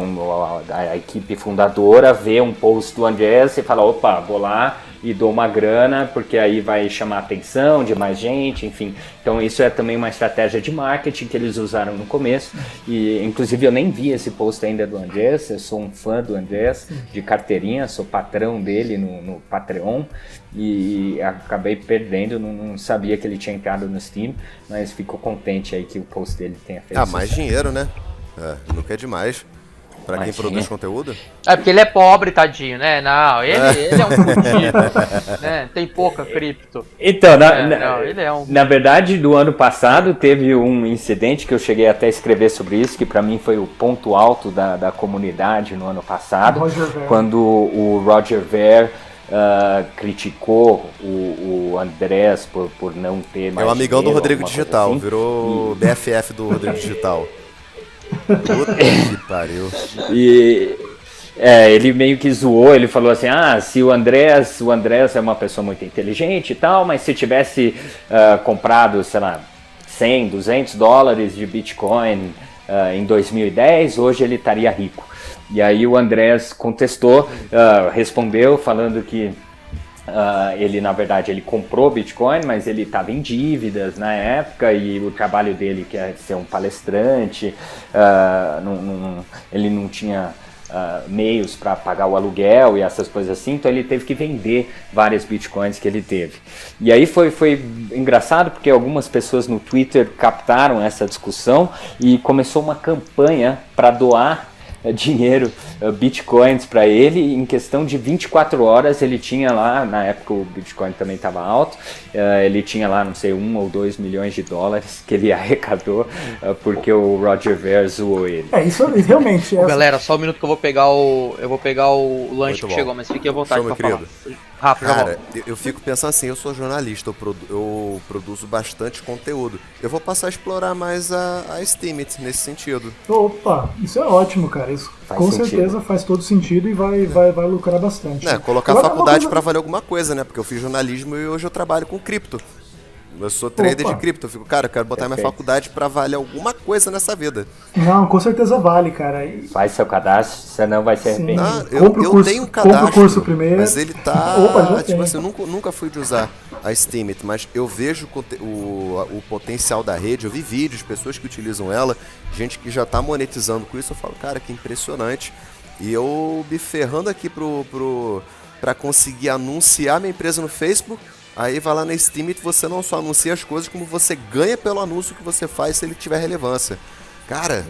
a equipe fundadora, vê um post do Andreas e fala, opa, vou lá e dou uma grana, porque aí vai chamar a atenção de mais gente, enfim. Então isso é também uma estratégia de marketing que eles usaram no começo, e inclusive eu nem vi esse post ainda do Andreas, eu sou um fã do Andreas, de carteirinha, sou patrão dele no Patreon, e acabei perdendo, não sabia que ele tinha entrado no Steam, mas fico contente aí que o post dele tenha feito mais dinheiro, né? Nunca é demais. Pra quem produz conteúdo? É porque ele é pobre, tadinho, né? Não, ele é um fudido, né? Tem pouca cripto. Então, ele é na verdade, do ano passado, teve um incidente que eu cheguei até a escrever sobre isso, que pra mim foi o ponto alto da comunidade no ano passado, quando o Roger Ver criticou o Andrés por não ter mais. É o amigão do Rodrigo Digital, assim, virou BFF do Rodrigo Digital. Puta que pariu. E ele meio que zoou, ele falou assim, se o Andrés é uma pessoa muito inteligente e tal, mas se tivesse comprado, sei lá, $100, $200 de Bitcoin em 2010, hoje ele estaria rico. E aí o Andrés contestou, respondeu falando que ele, na verdade, ele comprou Bitcoin, mas ele estava em dívidas na época, e o trabalho dele, que é ser um palestrante, ele não tinha meios para pagar o aluguel e essas coisas assim, então ele teve que vender várias Bitcoins que ele teve. E aí foi engraçado, porque algumas pessoas no Twitter captaram essa discussão e começou uma campanha para doar dinheiro, bitcoins para ele. Em questão de 24 horas ele tinha lá, na época o Bitcoin também estava alto, ele tinha lá, não sei, $1 ou $2 milhões que ele arrecadou porque o Roger Ver zoou ele. Isso realmente. Galera, só um minuto que eu vou pegar o lanche que chegou, mas fique à vontade para falar. Rafa, cara, eu fico pensando assim, eu sou jornalista, eu produzo bastante conteúdo. Eu vou passar a explorar mais a Steemit nesse sentido. Opa, isso é ótimo, cara. Isso com certeza faz todo sentido e vai lucrar bastante. Colocar a faculdade pra valer alguma coisa, né? Porque eu fiz jornalismo e hoje eu trabalho com cripto. Eu sou trader de cripto, eu fico, eu quero botar minha faculdade pra valer alguma coisa nessa vida. Não, com certeza vale, cara. Faz seu cadastro, senão vai ser arrependido. Eu tenho um cadastro, compra o curso primeiro. Mas ele tá, assim, eu nunca fui de usar a Steemit, mas eu vejo o potencial da rede, eu vi vídeos, pessoas que utilizam ela, gente que já tá monetizando com isso, eu falo, cara, que impressionante. E eu me ferrando aqui pra conseguir anunciar minha empresa no Facebook. Aí vai lá na Steemit, você não só anuncia as coisas, como você ganha pelo anúncio que você faz se ele tiver relevância. Cara,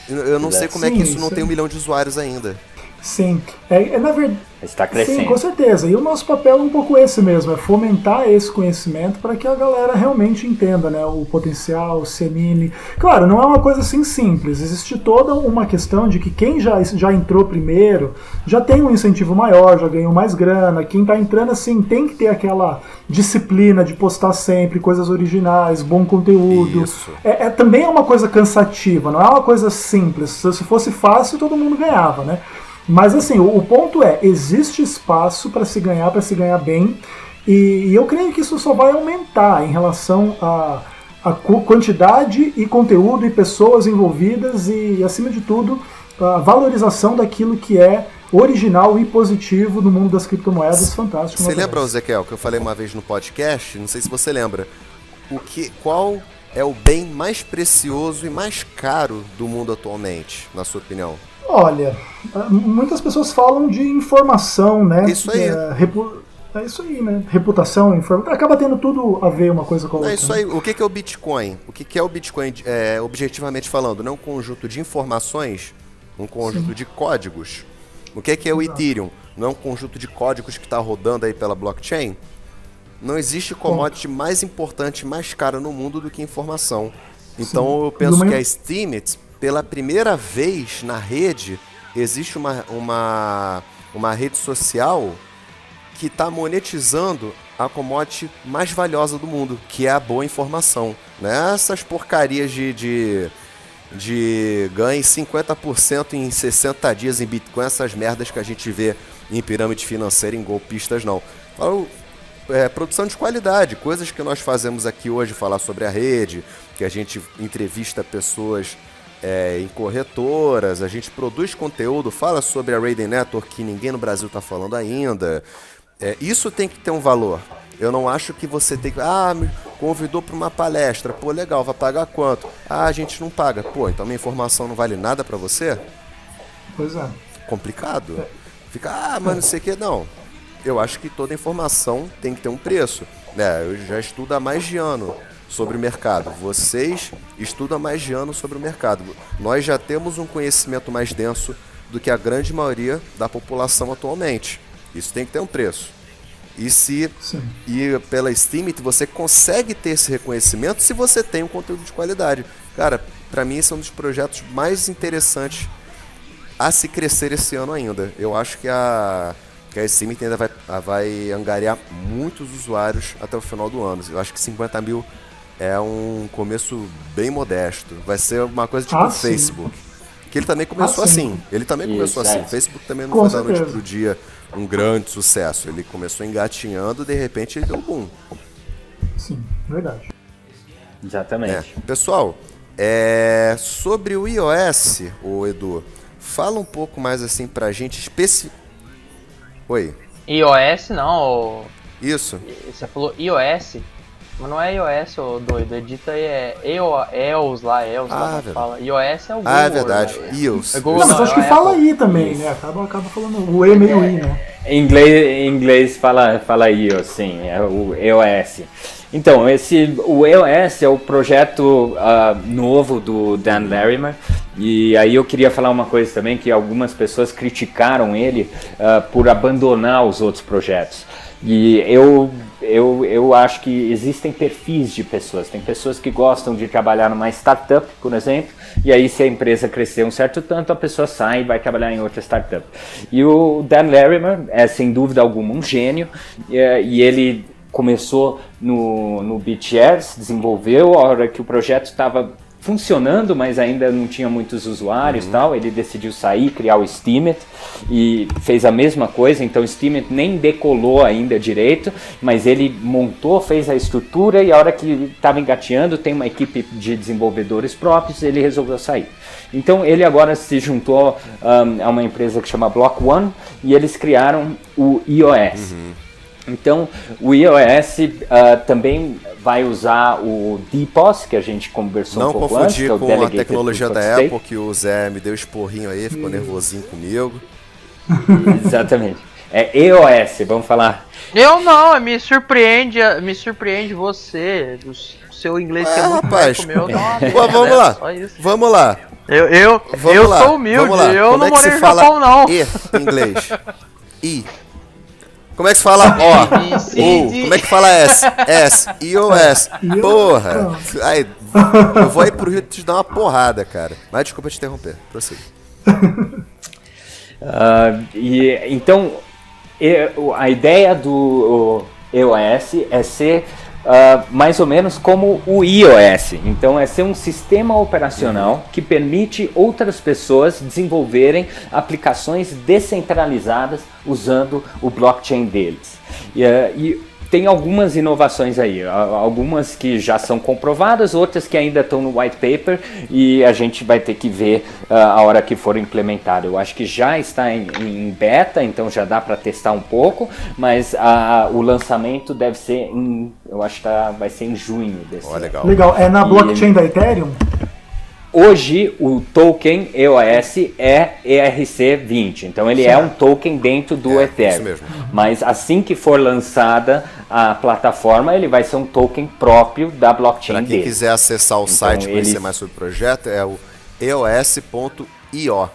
eu não sei como é que isso não tem 1 milhão de usuários ainda. Sim, na verdade. Está crescendo. Sim, com certeza. E o nosso papel é um pouco esse mesmo, é fomentar esse conhecimento para que a galera realmente entenda, né, o potencial, o semine. Claro, não é uma coisa assim simples. Existe toda uma questão de que quem já entrou primeiro já tem um incentivo maior, já ganhou mais grana. Quem está entrando assim tem que ter aquela disciplina de postar sempre coisas originais, bom conteúdo. Isso. Também é uma coisa cansativa, não é uma coisa simples. Se fosse fácil, todo mundo ganhava, né? Mas assim, o ponto é, existe espaço para se ganhar bem, e eu creio que isso só vai aumentar em relação a quantidade e conteúdo e pessoas envolvidas e, acima de tudo, a valorização daquilo que é original e positivo no mundo das criptomoedas. Fantástico. Você lembra, Ezequiel, que eu falei uma vez no podcast, não sei se você lembra, qual é o bem mais precioso e mais caro do mundo atualmente, na sua opinião? Olha, muitas pessoas falam de informação, né? Isso aí. É isso aí, né? Reputação, informação. Acaba tendo tudo a ver uma coisa com a outra. É isso aí. O que é o Bitcoin? O que é o Bitcoin, objetivamente falando? Não é um conjunto de informações, um conjunto de códigos. O que é o Ethereum? Não é um conjunto de códigos que está rodando aí pela blockchain? Não existe commodity mais importante, mais cara no mundo do que informação. Então eu penso que a Steemit, pela primeira vez na rede, existe uma rede social que está monetizando a commodity mais valiosa do mundo, que é a boa informação. Não é essas porcarias de ganhe 50% em 60 dias em Bitcoin, essas merdas que a gente vê em pirâmide financeira, em golpistas, não. Falo, produção de qualidade, coisas que nós fazemos aqui hoje, falar sobre a rede, que a gente entrevista pessoas em corretoras, a gente produz conteúdo, fala sobre a Raiden Network, que ninguém no Brasil está falando ainda. Isso tem que ter um valor. Eu não acho que você tem que... me convidou para uma palestra. Pô, legal, vai pagar quanto? A gente não paga. Pô, então minha informação não vale nada para você? Pois é. Complicado. Fica, mas não sei o que. Não. Eu acho que toda informação tem que ter um preço. Eu já estudo há mais de ano sobre o mercado. Vocês estudam há mais de ano sobre o mercado. Nós já temos um conhecimento mais denso do que a grande maioria da população atualmente. Isso tem que ter um preço. E pela Steemit você consegue ter esse reconhecimento se você tem um conteúdo de qualidade. Cara, para mim esse é um dos projetos mais interessantes a se crescer esse ano ainda. Eu acho que a Steemit ainda vai angariar muitos usuários até o final do ano. Eu acho que 50 mil é um começo bem modesto. Vai ser uma coisa tipo o Facebook. Que ele também começou assim. Ele também começou assim. O Facebook também não foi da noite pro dia um grande sucesso. Ele começou engatinhando, de repente ele deu um boom. Sim, verdade. Exatamente. Pessoal, sobre o iOS, o Edu, fala um pouco mais assim pra gente Oi? iOS não, Isso. Você falou iOS? Mas não é iOS, ô doido. Edita aí EOS lá, que fala. iOS é o Google. É verdade. iOS. Google, mas acho que fala I também, né? Acaba falando o E meio I, né? Em inglês fala iOS, sim, é o EOS. Então, o EOS é o projeto novo do Dan Larimer. E aí eu queria falar uma coisa também, que algumas pessoas criticaram ele por abandonar os outros projetos. E eu acho que existem perfis de pessoas. Tem pessoas que gostam de trabalhar numa startup, por exemplo, e aí se a empresa crescer um certo tanto, a pessoa sai e vai trabalhar em outra startup. E o Dan Larimer é, sem dúvida alguma, um gênio, e ele começou no BitShares, desenvolveu, a hora que o projeto estava funcionando, mas ainda não tinha muitos usuários e tal, ele decidiu sair, criar o Steemit e fez a mesma coisa. Então o Steemit nem decolou ainda direito, mas ele montou, fez a estrutura, e a hora que estava engateando, tem uma equipe de desenvolvedores próprios, ele resolveu sair. Então ele agora se juntou a uma empresa que chama Block One, e eles criaram o iOS. Então, o iOS também vai usar o DPoS, que a gente conversou um pouco antes. Não confundir com a tecnologia da Apple, que o Zé me deu esporrinho aí, ficou nervosinho comigo. Exatamente. É EOS, vamos falar. Eu não, me surpreende você, o seu inglês que é muito rapaz, meu. Vamos lá. Eu sou humilde, eu não morei no Japão, não. Em inglês. Como é que se fala como é que fala S? iOS. Porra. Aí, eu vou aí pro Rio te dar uma porrada, cara. Mas desculpa te interromper. Prossiga. Então, a ideia do iOS é ser mais ou menos como o iOS. Então é ser um sistema operacional que permite outras pessoas desenvolverem aplicações descentralizadas usando o blockchain deles. E tem algumas inovações aí, algumas que já são comprovadas, outras que ainda estão no white paper e a gente vai ter que ver a hora que for implementado. Eu acho que já está em beta, então já dá para testar um pouco, mas o lançamento deve ser eu acho que vai ser em junho desse ano. Legal. Legal, é na blockchain da Ethereum? Hoje o token EOS é ERC20, então ele é um token dentro do Ethereum. Isso mesmo. Mas assim que for lançada a plataforma, ele vai ser um token próprio da blockchain dele. Para quem quiser acessar o site para conhecer mais sobre o projeto, é o eos.io.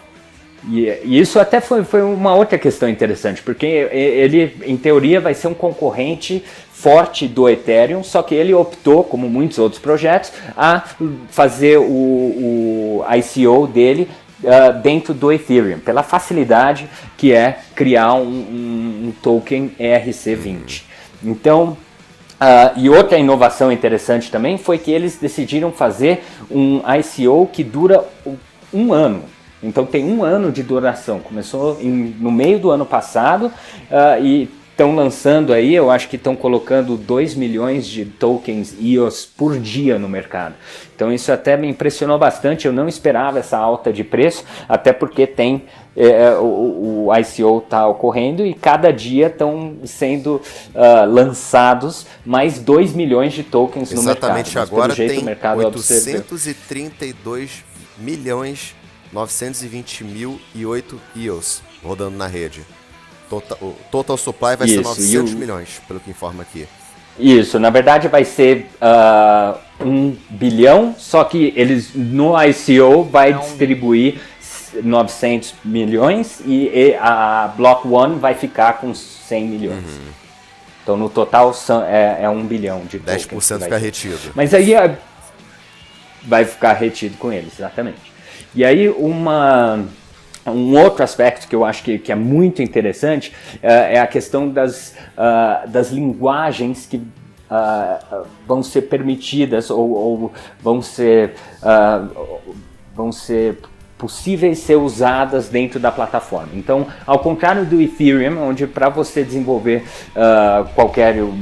E isso até foi uma outra questão interessante, porque ele, em teoria, vai ser um concorrente forte do Ethereum, só que ele optou, como muitos outros projetos, a fazer o ICO dele dentro do Ethereum, pela facilidade que é criar um token ERC20. Então, e outra inovação interessante também foi que eles decidiram fazer um ICO que dura 1 ano. Então tem 1 ano de duração, começou no meio do ano passado e estão lançando aí, eu acho que estão colocando 2 milhões de tokens EOS por dia no mercado. Então isso até me impressionou bastante, eu não esperava essa alta de preço, até porque tem o ICO está ocorrendo e cada dia estão sendo lançados mais 2 milhões de tokens no mercado. Exatamente, agora tem 832 milhões 920.008 EOS rodando na rede. O total supply vai ser 900 milhões, pelo que informa aqui. Isso, na verdade vai ser 1 bilhão, só que eles no ICO vai distribuir 900 milhões e a Block One vai ficar com 100 milhões. Então no total é 1 bilhão de tokens. 10% fica retido. Mas aí vai ficar retido com eles, exatamente. E aí um outro aspecto que eu acho que é muito interessante é a questão das linguagens que vão ser permitidas ou vão ser possíveis ser usadas dentro da plataforma. Então, ao contrário do Ethereum, onde para você desenvolver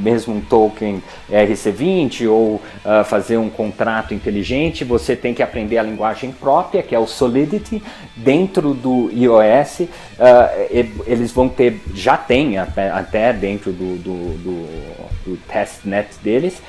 mesmo um token ERC20 ou fazer um contrato inteligente, você tem que aprender a linguagem própria, que é o Solidity. Dentro do iOS, eles vão ter, já tem até dentro do testnet deles,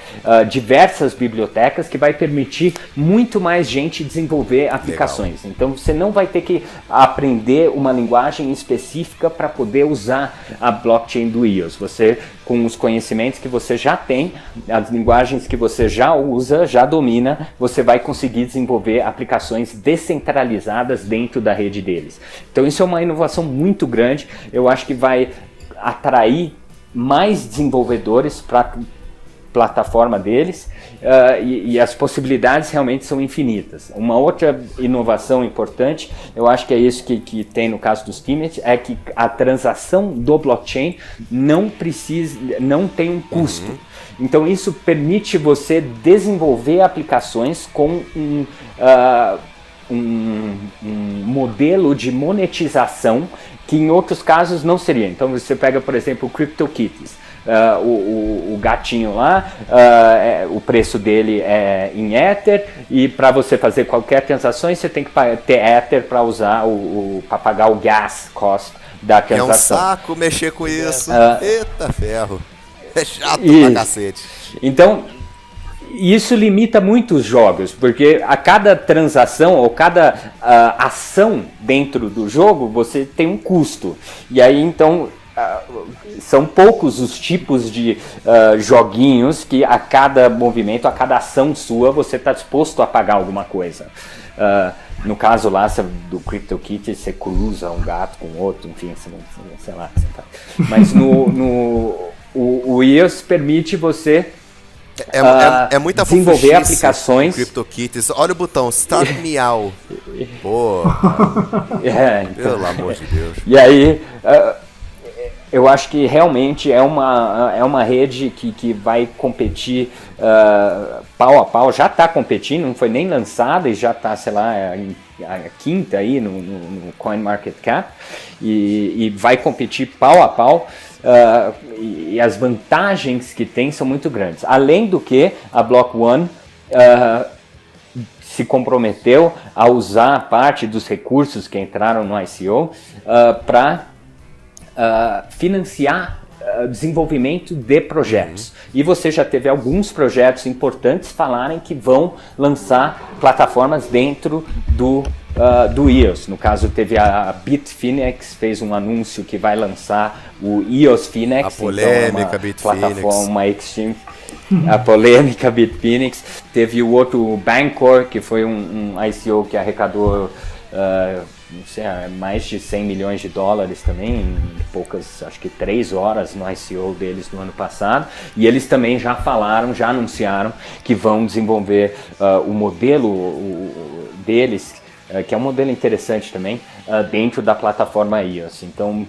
diversas bibliotecas que vai permitir muito mais gente desenvolver aplicações. Legal. Então você não vai ter que aprender uma linguagem específica para poder usar a blockchain do EOS. Você, com os conhecimentos que você já tem, as linguagens que você já usa, já domina, você vai conseguir desenvolver aplicações descentralizadas dentro da rede deles. Então isso é uma inovação muito grande, eu acho que vai atrair mais desenvolvedores para a plataforma deles e as possibilidades realmente são infinitas. Uma outra inovação importante, eu acho que é isso que tem no caso dos Teammates, é que a transação do blockchain não tem um custo. Então isso permite você desenvolver aplicações com um modelo de monetização que em outros casos não seria. Então você pega, por exemplo, o CryptoKitties. O gatinho lá, o preço dele é em Ether e para você fazer qualquer transação você tem que ter Ether para usar para pagar o gas cost da transação. É um saco mexer com isso. Eita ferro. É chato pra cacete. Então, isso limita muito os jogos, porque a cada transação ou cada ação dentro do jogo você tem um custo. E aí então são poucos os tipos de joguinhos que a cada movimento, a cada ação sua, você está disposto a pagar alguma coisa. No caso lá do CryptoKitties, você cruza um gato com outro, enfim, sei lá. Mas o EOS permite você muita desenvolver aplicações. CryptoKitties, olha o botão Start Meow. Pô. Pelo amor de Deus. E aí Eu acho que realmente é uma rede que vai competir pau a pau, já está competindo, não foi nem lançada e já está, sei lá, a quinta aí no CoinMarketCap e vai competir pau a pau. E as vantagens que tem são muito grandes. Além do que, a Block One se comprometeu a usar parte dos recursos que entraram no ICO para financiar desenvolvimento de projetos. E você já teve alguns projetos importantes falarem que vão lançar plataformas dentro do EOS. No caso, teve a Bitfinex, fez um anúncio que vai lançar o EOS Finex. A polêmica então plataforma, uma exchange. A polêmica Bitfinex. Teve o outro Bancor, que foi um ICO que arrecadou não sei, mais de 100 milhões de dólares também, em poucas, acho que 3 horas no ICO deles no ano passado. E eles também já anunciaram que vão desenvolver o modelo deles, que é um modelo interessante também, dentro da plataforma EOS. Então,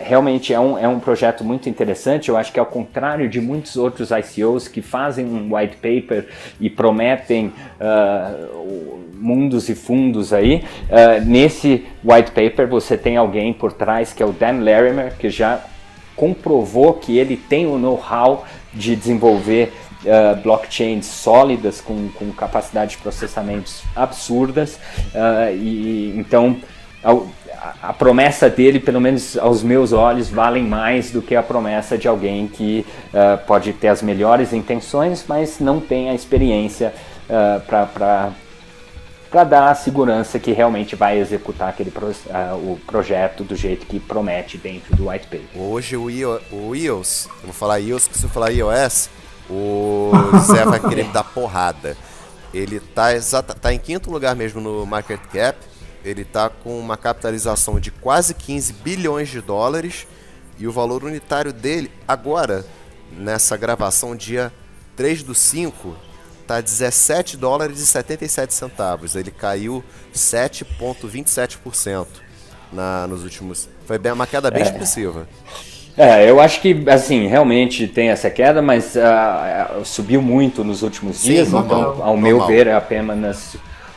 realmente é um projeto muito interessante. Eu acho que ao contrário de muitos outros ICOs que fazem um white paper e prometem mundos e fundos aí, nesse white paper você tem alguém por trás que é o Dan Larimer, que já comprovou que ele tem o know-how de desenvolver blockchains sólidas com capacidade de processamentos absurdas, e então a promessa dele, pelo menos aos meus olhos, valem mais do que a promessa de alguém que pode ter as melhores intenções, mas não tem a experiência para dar a segurança que realmente vai executar o projeto do jeito que promete dentro do white paper. Hoje o EOS, eu vou falar EOS, porque se eu falar iOS, o Zé vai querer me dar porrada. Ele tá em quinto lugar mesmo no market cap. Ele está com uma capitalização de quase 15 bilhões de dólares e o valor unitário dele, agora, nessa gravação, dia 3/5, está 17 dólares e 77 centavos. Ele caiu 7,27% nos últimos... Foi uma queda bem expressiva. Eu acho que, assim, realmente tem essa queda, mas subiu muito nos últimos dias, então, ao meu ver, é apenas...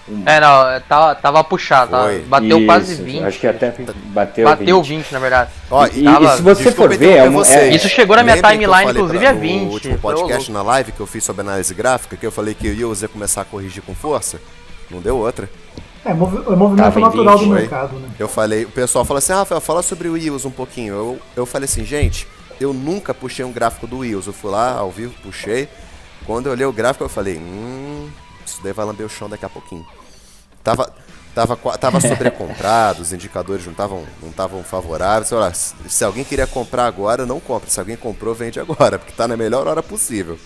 não, tava puxado, bateu isso, quase 20. Acho que até bateu 20, na verdade. E se você for ver, isso chegou na minha timeline, inclusive, a 20. No último podcast, na live que eu fiz sobre análise gráfica, que eu falei que eu ia começar a corrigir com força, não deu outra. É movimento natural do mercado, né? Eu falei, o pessoal falou assim, Rafael, fala sobre o EOS um pouquinho. Eu falei assim, gente, eu nunca puxei um gráfico do EOS. Eu fui lá, ao vivo, puxei. Quando eu olhei o gráfico, eu falei, isso daí vai lamber o chão daqui a pouquinho. Tava sobrecomprado, os indicadores não estavam favoráveis. Olha, se alguém queria comprar agora, não compre. Se alguém comprou, vende agora, porque tá na melhor hora possível.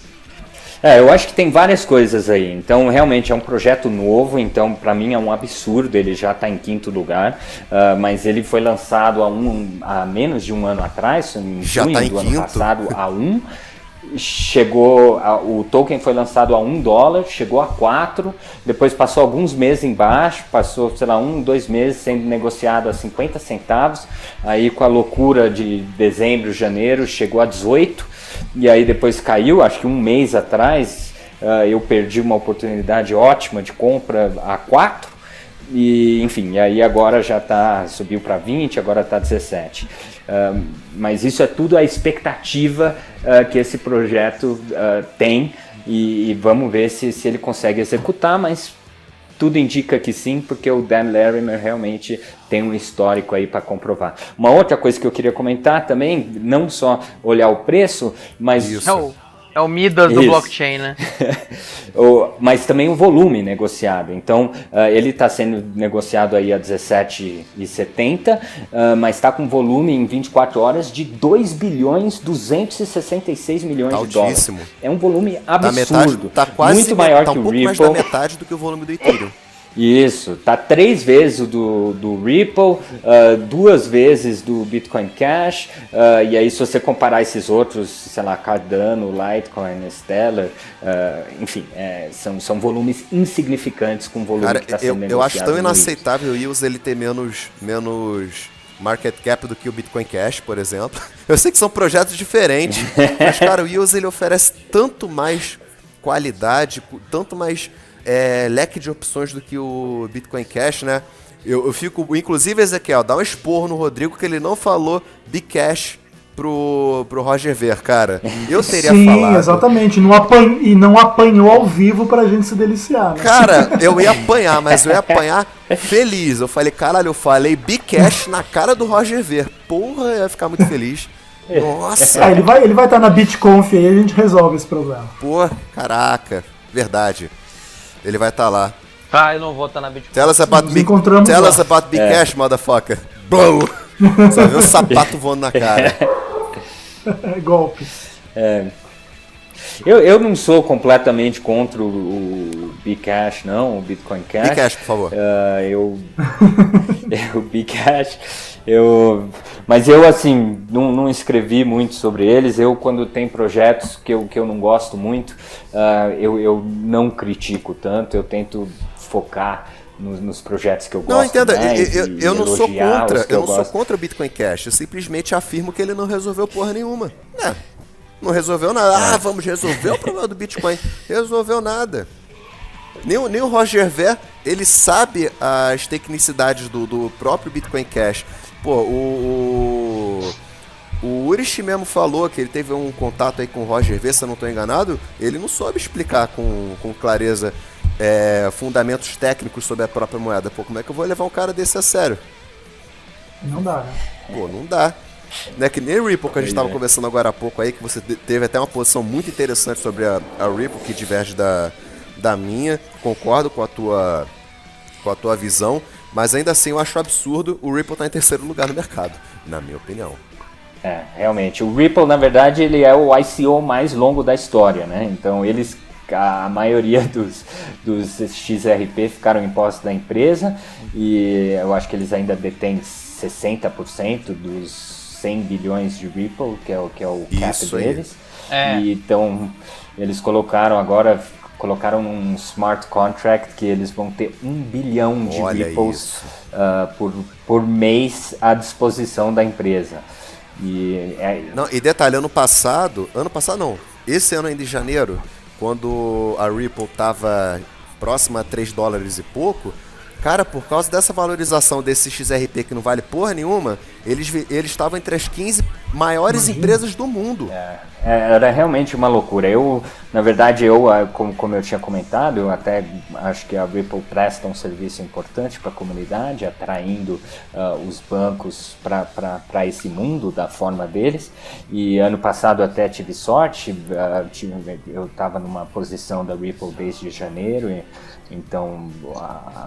Eu acho que tem várias coisas aí. Então, realmente é um projeto novo. Então, para mim é um absurdo. Ele já está em quinto lugar, mas ele foi lançado há menos de um ano atrás, em junho do ano passado, o token foi lançado a $1, chegou a 4, depois passou alguns meses embaixo, passou, sei lá, 2 meses sendo negociado a 50 centavos, aí com a loucura de dezembro, janeiro, chegou a 18, e aí depois caiu, acho que um mês atrás, eu perdi uma oportunidade ótima de compra a 4, e enfim, aí agora subiu para 20, agora está 17. Mas isso é tudo a expectativa que esse projeto tem, e vamos ver se ele consegue executar, mas tudo indica que sim, porque o Dan Larimer realmente tem um histórico aí para comprovar. Uma outra coisa que eu queria comentar também, não só olhar o preço, mas... É o Midas do blockchain, né? Mas também o volume negociado. Então, ele está sendo negociado aí a 17,70, mas está com volume em 24 horas de 2 bilhões 266 milhões de dólares. É um volume absurdo. Muito maior que o Ripple. Mais da metade do que o volume do Ethereum. Isso, tá 3 vezes do Ripple, 2 vezes do Bitcoin Cash, e aí se você comparar esses outros, sei lá, Cardano, Litecoin, Stellar, enfim, são volumes insignificantes com o volume que está sendo negociado. Eu acho tão inaceitável o EOS ele ter menos market cap do que o Bitcoin Cash, por exemplo. Eu sei que são projetos diferentes, mas, cara, o EOS ele oferece tanto mais qualidade, tanto mais leque de opções do que o Bitcoin Cash, né? Eu fico, inclusive, Ezequiel, dá um esporro no Rodrigo que ele não falou Bcash pro Roger ver, cara. Eu teria falado. Sim, exatamente. E não apanhou ao vivo pra gente se deliciar, né? Cara, eu ia apanhar, mas eu ia apanhar feliz. Eu falei, caralho, eu falei Bcash na cara do Roger ver. Porra, eu ia ficar muito feliz. Nossa. Ele vai estar na BitConf aí, a gente resolve esse problema. Pô, caraca. Verdade. Ele vai estar lá. Eu não vou estar na BitConf. Tell us about Bcash, motherfucker. Blow. Só vê o sapato voando na cara. Golpe. Eu não sou completamente contra o Bcash, não, o Bitcoin Cash. Bcash, por favor. O Bcash, mas eu assim, não escrevi muito sobre eles. Eu, quando tem projetos que eu não gosto muito, eu não critico tanto, eu tento focar nos projetos que eu gosto. Não, entenda, mais eu não sou contra, eu não sou contra o Bitcoin Cash, eu simplesmente afirmo que ele não resolveu porra nenhuma. Não resolveu nada. Vamos resolver o problema do Bitcoin. Resolveu nada. Nem o Roger Ver, ele sabe as tecnicidades do próprio Bitcoin Cash. Pô, o Urish mesmo falou que ele teve um contato aí com o Roger Ver, se eu não estou enganado, ele não soube explicar com clareza fundamentos técnicos sobre a própria moeda. Pô, como é que eu vou levar um cara desse a sério? Não dá, né? Pô, não dá. Não é que nem Ripple, que a gente estava conversando agora há pouco aí, que você teve até uma posição muito interessante sobre a Ripple, que diverge da minha. Concordo com a tua visão, mas ainda assim eu acho absurdo o Ripple estar em terceiro lugar no mercado, na minha opinião. Realmente. O Ripple, na verdade, ele é o ICO mais longo da história, né? Então, a maioria dos XRP ficaram em posse da empresa e eu acho que eles ainda detêm 60% dos 100 bilhões de Ripple, que é o cap isso deles. E então, eles colocaram um smart contract que eles vão ter 1 bilhão de Ripples por mês à disposição da empresa. E detalhe, esse ano ainda em janeiro, quando a Ripple estava próxima a 3 dólares e pouco, cara, por causa dessa valorização desse XRP que não vale porra nenhuma, eles estavam entre as 15 maiores empresas do mundo. Era realmente uma loucura. Na verdade, como eu tinha comentado, eu até acho que a Ripple presta um serviço importante para a comunidade, atraindo os bancos para esse mundo da forma deles. E ano passado até tive sorte, eu estava numa posição da Ripple desde janeiro, então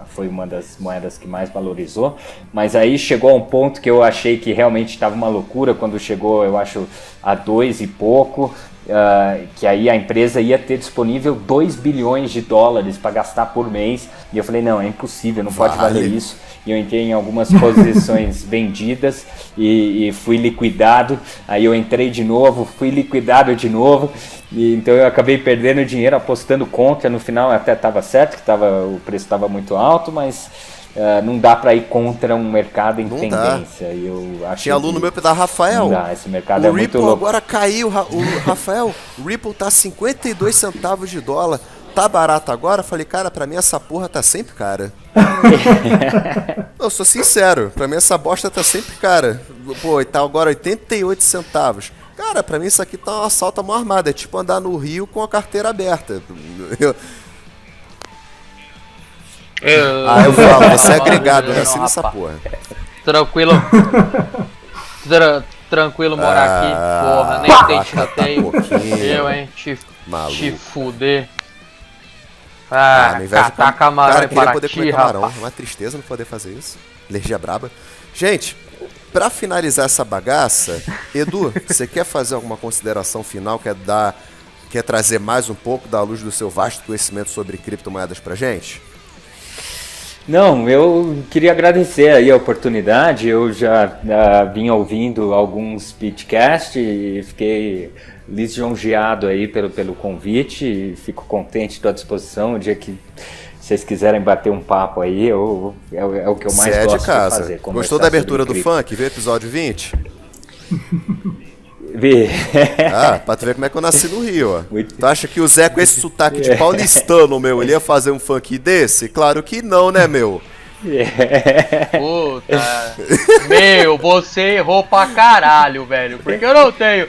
foi uma das moedas que mais valorizou, mas aí chegou a um ponto que eu achei que realmente estava uma loucura, quando chegou, eu acho, a 2 e pouco, que aí a empresa ia ter disponível 2 bilhões de dólares para gastar por mês, e eu falei, não, é impossível, não pode valer isso. E eu entrei em algumas posições vendidas e fui liquidado, aí eu entrei de novo, fui liquidado de novo, e então eu acabei perdendo dinheiro apostando contra. No final até estava certo, que o preço estava muito alto, mas não dá para ir contra um mercado em tendência. E eu acho Tinha aluno meu da Rafael. Esse mercado é muito O louco. Ripple agora caiu, o Rafael, o Ripple tá 52 centavos de dólar. Tá barato agora? Falei, cara, pra mim essa porra tá sempre cara. Eu sou sincero, pra mim essa bosta tá sempre cara. Pô, e tá agora 88 centavos. Cara, pra mim isso aqui tá um assalto à mão armada. É tipo andar no Rio com a carteira aberta. Eu falo, você é agregado, né? Assina essa porra. Tranquilo morar aqui, porra, nem tem chateio. Eu, hein, te fuder. Catar camarão, cara, eu queria poder comer camarão. É uma tristeza não poder fazer isso. Alergia braba. Gente, pra finalizar essa bagaça, Edu, você quer fazer alguma consideração final? Quer trazer mais um pouco da luz do seu vasto conhecimento sobre criptomoedas pra gente? Não, eu queria agradecer aí a oportunidade. Eu já vim ouvindo alguns podcasts e fiquei lisonjeado aí pelo convite. Fico contente, estou à disposição. O dia que vocês quiserem bater um papo aí, é o que eu mais gosto de fazer. Gostou da abertura do funk? Viu o episódio 20? Vi. Pra tu ver como é que eu nasci no Rio, ó. Tu acha que o Zé com esse sotaque de paulistano, meu, ele ia fazer um funk desse? Claro que não, né, meu? Puta. Meu, você errou pra caralho, velho. Porque eu não tenho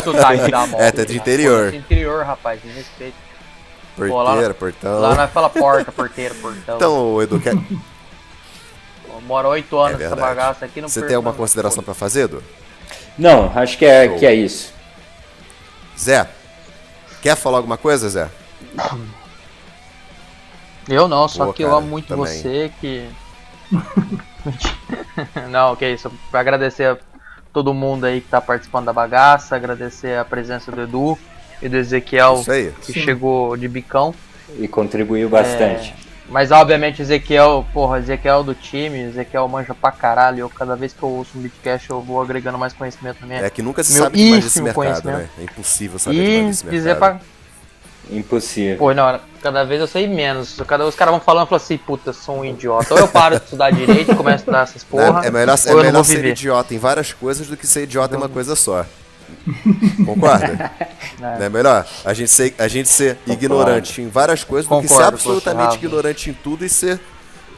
sotaque da moto. Tá de interior. De interior, rapaz, de respeito. Porteira, portão. Lá nós fala porta, porteira, portão. Então, Edu, mora 8 anos essa bagaça aqui. Você tem alguma consideração pra fazer, Edu? Não, acho que é isso. Zé, quer falar alguma coisa, Zé? Eu não, só que cara, eu amo muito também. Você, que... Não, que isso, pra agradecer a todo mundo aí que tá participando da bagaça, agradecer a presença do Edu e do Ezequiel, que chegou de bicão. E contribuiu bastante. Mas obviamente Ezequiel do time, Ezequiel manja pra caralho. Cada vez que eu ouço um Beatcast eu vou agregando mais conhecimento na minha. É que nunca se sabe demais desse mercado, né? É impossível saber demais desse mercado. Impossível. Pô, não, cada vez eu sei menos. Os caras vão falando e falam assim, puta, sou um idiota. Ou eu paro de estudar direito e começo a estudar essas porra. É melhor ser idiota em várias coisas do que ser idiota em uma coisa só. Concorda? Não é melhor a gente ser ignorante em várias coisas do que ser absolutamente ignorante em tudo e ser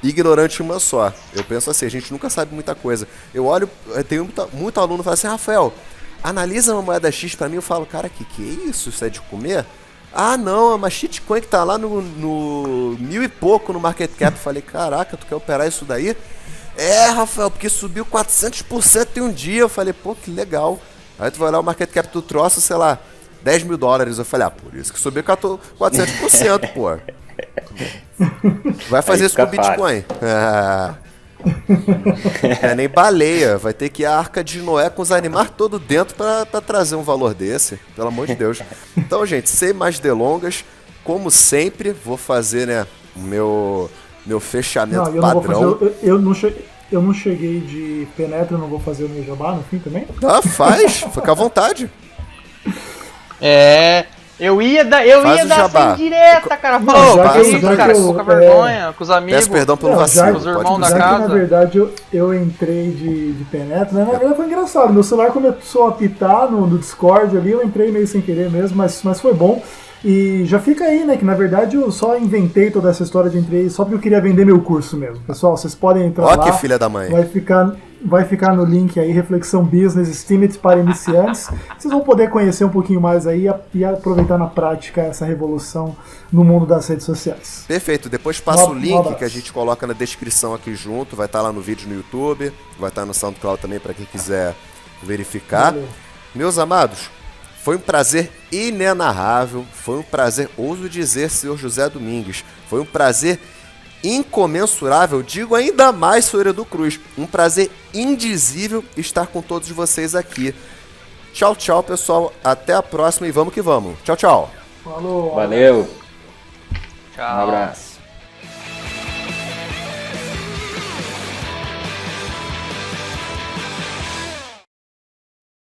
ignorante em uma só. Eu penso assim, a gente nunca sabe muita coisa. Eu olho, tenho muito aluno que fala assim, Rafael, analisa uma moeda X pra mim. Eu falo, cara, que é isso? Isso é de comer? Ah, não, é uma shitcoin que tá lá no 1000 e pouco no market cap. Eu falei, caraca, tu quer operar isso daí? Rafael, porque subiu 400% em um dia. Eu falei, pô, que legal. Aí tu vai olhar o market cap do troço, sei lá, $10.000. Eu falei, por isso que subiu 400%, pô. Vai fazer isso com o Bitcoin. Nem baleia. Vai ter que ir a Arca de Noé com os animais todos dentro pra trazer um valor desse. Pelo amor de Deus. Então, gente, sem mais delongas, como sempre, vou fazer, né, o meu fechamento padrão. Eu não cheguei de penetra, não vou fazer o meu jabá no fim também? Faz, fica à vontade. Eu ia dar essa indireta, cara. Falou, cara, pouca vergonha, com os amigos. Peço perdão pelo vacilo. Com os irmãos da casa. Que, na verdade, eu entrei de penetra, né? Na verdade foi engraçado. Meu celular começou a apitar no Discord ali, eu entrei meio sem querer mesmo, mas foi bom. E já fica aí, né, que na verdade eu só inventei toda essa história de entrei só porque eu queria vender meu curso mesmo. Pessoal, vocês podem entrar lá. Ó que filha da mãe. Vai ficar no link aí, Reflexão Business Estimates para iniciantes. Vocês vão poder conhecer um pouquinho mais aí e aproveitar na prática essa revolução no mundo das redes sociais. Perfeito, depois passa o link que a gente coloca na descrição aqui junto, vai estar lá no vídeo no YouTube, vai estar no SoundCloud também para quem quiser verificar. Valeu. Meus amados, foi um prazer inenarrável, foi um prazer, ouso dizer, senhor José Domingues, foi um prazer incomensurável, digo ainda mais, senhor Edu Cruz, um prazer indizível estar com todos vocês aqui. Tchau, tchau, pessoal, até a próxima e vamos que vamos. Tchau, tchau. Falou. Valeu. Tchau. Um abraço.